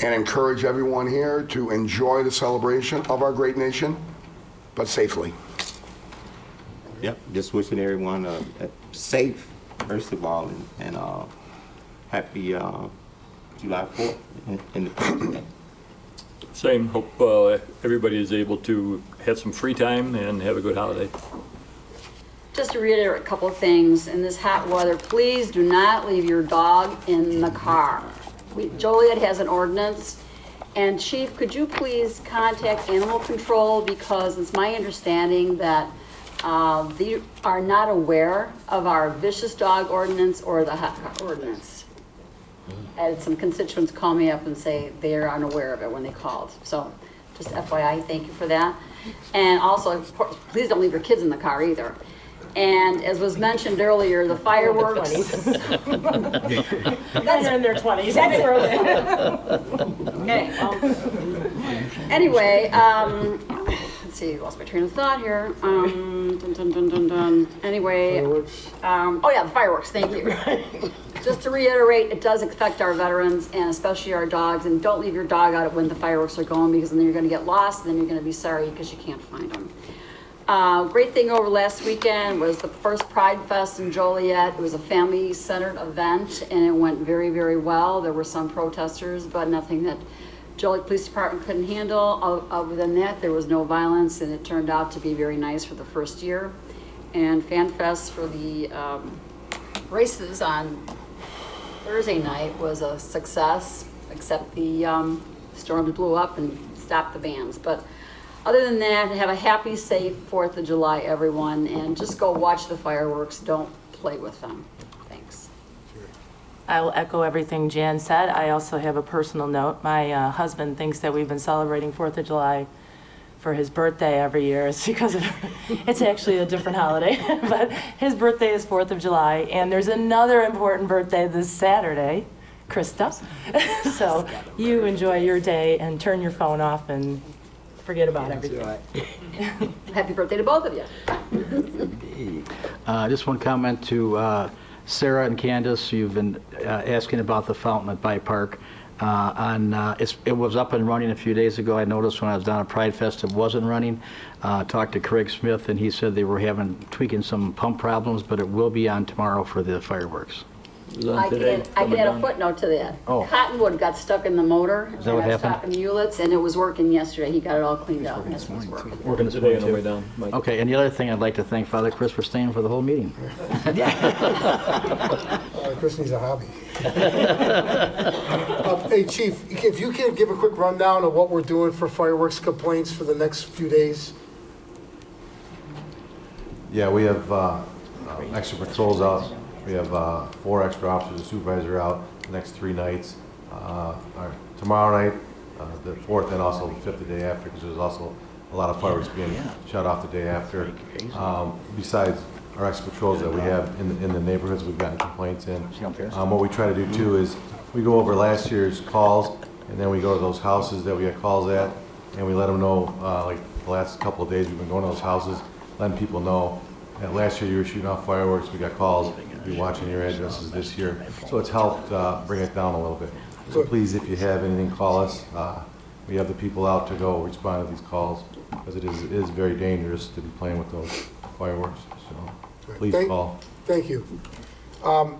and encourage everyone here to enjoy the celebration of our great nation, but safely. Yep, just wishing everyone a safe, first of all, and happy July 4th, Independence Day. Same. Hope everybody is able to have some free time and have a good holiday. Just to reiterate a couple of things, in this hot weather, please do not leave your dog in the car. Joliet has an ordinance, and Chief, could you please contact Animal Control, because it's my understanding that they are not aware of our vicious dog ordinance or the hot car ordinance. And some constituents call me up and say they are unaware of it when they called. So just FYI, thank you for that. And also, please don't leave your kids in the car either. And as was mentioned earlier, the fireworks. That's in their 20s. That's early. Okay. Anyway, let's see, lost my train of thought here. Anyway, oh yeah, the fireworks, thank you. Just to reiterate, it does affect our veterans and especially our dogs, and don't leave your dog out when the fireworks are going, because then you're gonna get lost, and then you're gonna be sorry because you can't find them. Great thing over last weekend was the first Pride Fest in Joliet. It was a family-centered event, and it went very, very well. There were some protesters, but nothing that Joliet Police Department couldn't handle. Other than that, there was no violence, and it turned out to be very nice for the first year. And Fan Fest for the races on Thursday night was a success, except the storms blew up and stopped the bands. But other than that, have a happy, safe 4th of July, everyone, and just go watch the fireworks. Don't play with them. Thanks. I will echo everything Jan said. I also have a personal note. My husband thinks that we've been celebrating 4th of July for his birthday every year. It's because it's actually a different holiday, but his birthday is 4th of July, and there's another important birthday this Saturday, Krista. So you enjoy your day and turn your phone off and forget about everything. Happy birthday to both of you. Just one comment to Sarah and Candace. You've been asking about the fountain at Bike Park. It was up and running a few days ago. I noticed when I was down at Pride Fest it wasn't running. Talked to Craig Smith, and he said they were tweaking some pump problems, but it will be on tomorrow for the fireworks. I can add a footnote to that. Oh. Cottonwood got stuck in the motor. Is that what and I was happened? talking to Ulitz, and it was working yesterday. He got it all cleaned out. Yes, it was working. Working today on the way down, Mike. Okay, and the other thing, I'd like to thank Father Chris for staying for the whole meeting. Chris needs a hobby. Hey, Chief, if you can give a quick rundown of what we're doing for fireworks complaints for the next few days. Yeah, we have extra patrols out We have 4 extra officers and supervisor out the next 3 nights. Tomorrow night, the 4th, and also the 5th the day after, because there's also a lot of fireworks being shut off the day after. Besides our extra patrols that we have in the neighborhoods we've gotten complaints in. What we try to do too is we go over last year's calls, and then we go to those houses that we got calls at, and we let them know, like the last couple of days we've been going to those houses, letting people know that last year you were shooting off fireworks, we got calls, we're watching your addresses this year. So it's helped bring it down a little bit. So please, if you have anything, call us. We have the people out to go respond to these calls, because it is very dangerous to be playing with those fireworks. So please call. Thank you. A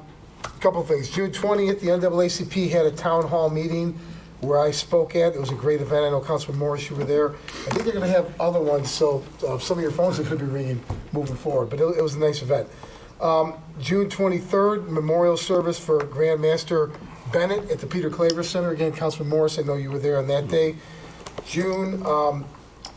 couple of things. June 20th, the NAACP had a town hall meeting where I spoke at. It was a great event. I know Councilman Morris, you were there. I think they're going to have other ones, so some of your phones are going to be ringing moving forward, but it was a nice event. June 23rd, memorial service for Grandmaster Bennett at the Peter Claver Center. Again, Councilman Morris, I know you were there on that day. June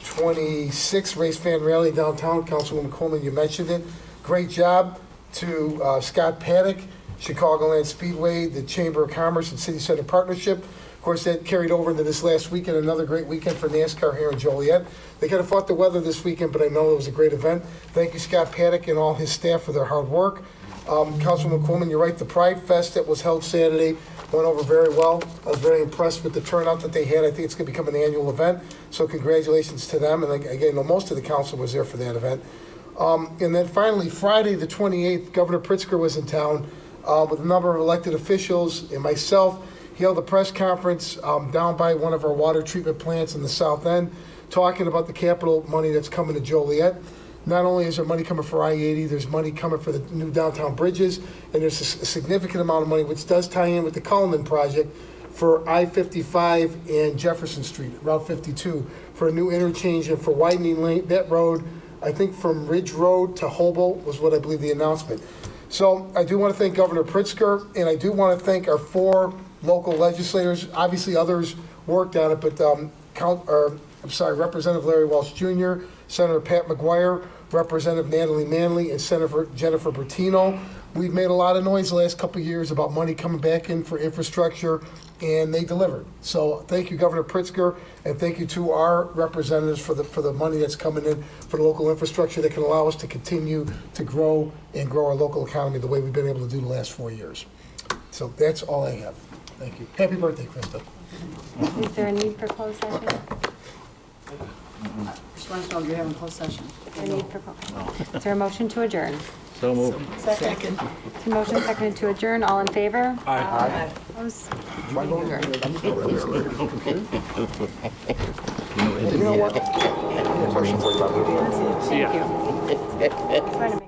26th, race fan rally downtown. Councilwoman Coleman, you mentioned it. Great job to Scott Paddock, Chicagoland Speedway, the Chamber of Commerce and City Center Partnership. Of course, that carried over into this last weekend, another great weekend for NASCAR here in Joliet. They kind of fought the weather this weekend, but I know it was a great event. Thank you, Scott Paddock and all his staff for their hard work. Councilwoman Coleman, you're right, the Pride Fest that was held Saturday went over very well. I was very impressed with the turnout that they had. I think it's going to become an annual event, so congratulations to them. And again, most of the council was there for that event. And then finally, Friday the 28th, Governor Pritzker was in town with a number of elected officials and myself. He held a press conference down by one of our water treatment plants in the south end, talking about the capital money that's coming to Joliet. Not only is there money coming for I-80, there's money coming for the new downtown bridges, and there's a significant amount of money, which does tie in with the Cullinan project, for I-55 and Jefferson Street, Route 52, for a new interchange and for widening that road, I think from Ridge Road to Hobo was what I believe the announcement. So I do want to thank Governor Pritzker, and I do want to thank our 4 local legislators. Obviously, others worked on it, but Representative Larry Walsh Jr., Senator Pat McGuire, Representative Natalie Manley, and Senator Jennifer Bertino. We've made a lot of noise the last couple of years about money coming back in for infrastructure, and they delivered. So thank you, Governor Pritzker, and thank you to our representatives for the money that's coming in for the local infrastructure that can allow us to continue to grow and grow our local economy the way we've been able to do the last 4 years. So that's all I have. Thank you. Happy birthday, Krista. Is there a need for closed session? Just want to know if you're having closed session. Is there a motion to adjourn? So moved. Second. Motion seconded to adjourn. All in favor? Aye. Opposed? You know what? I have a question for you about Thank you.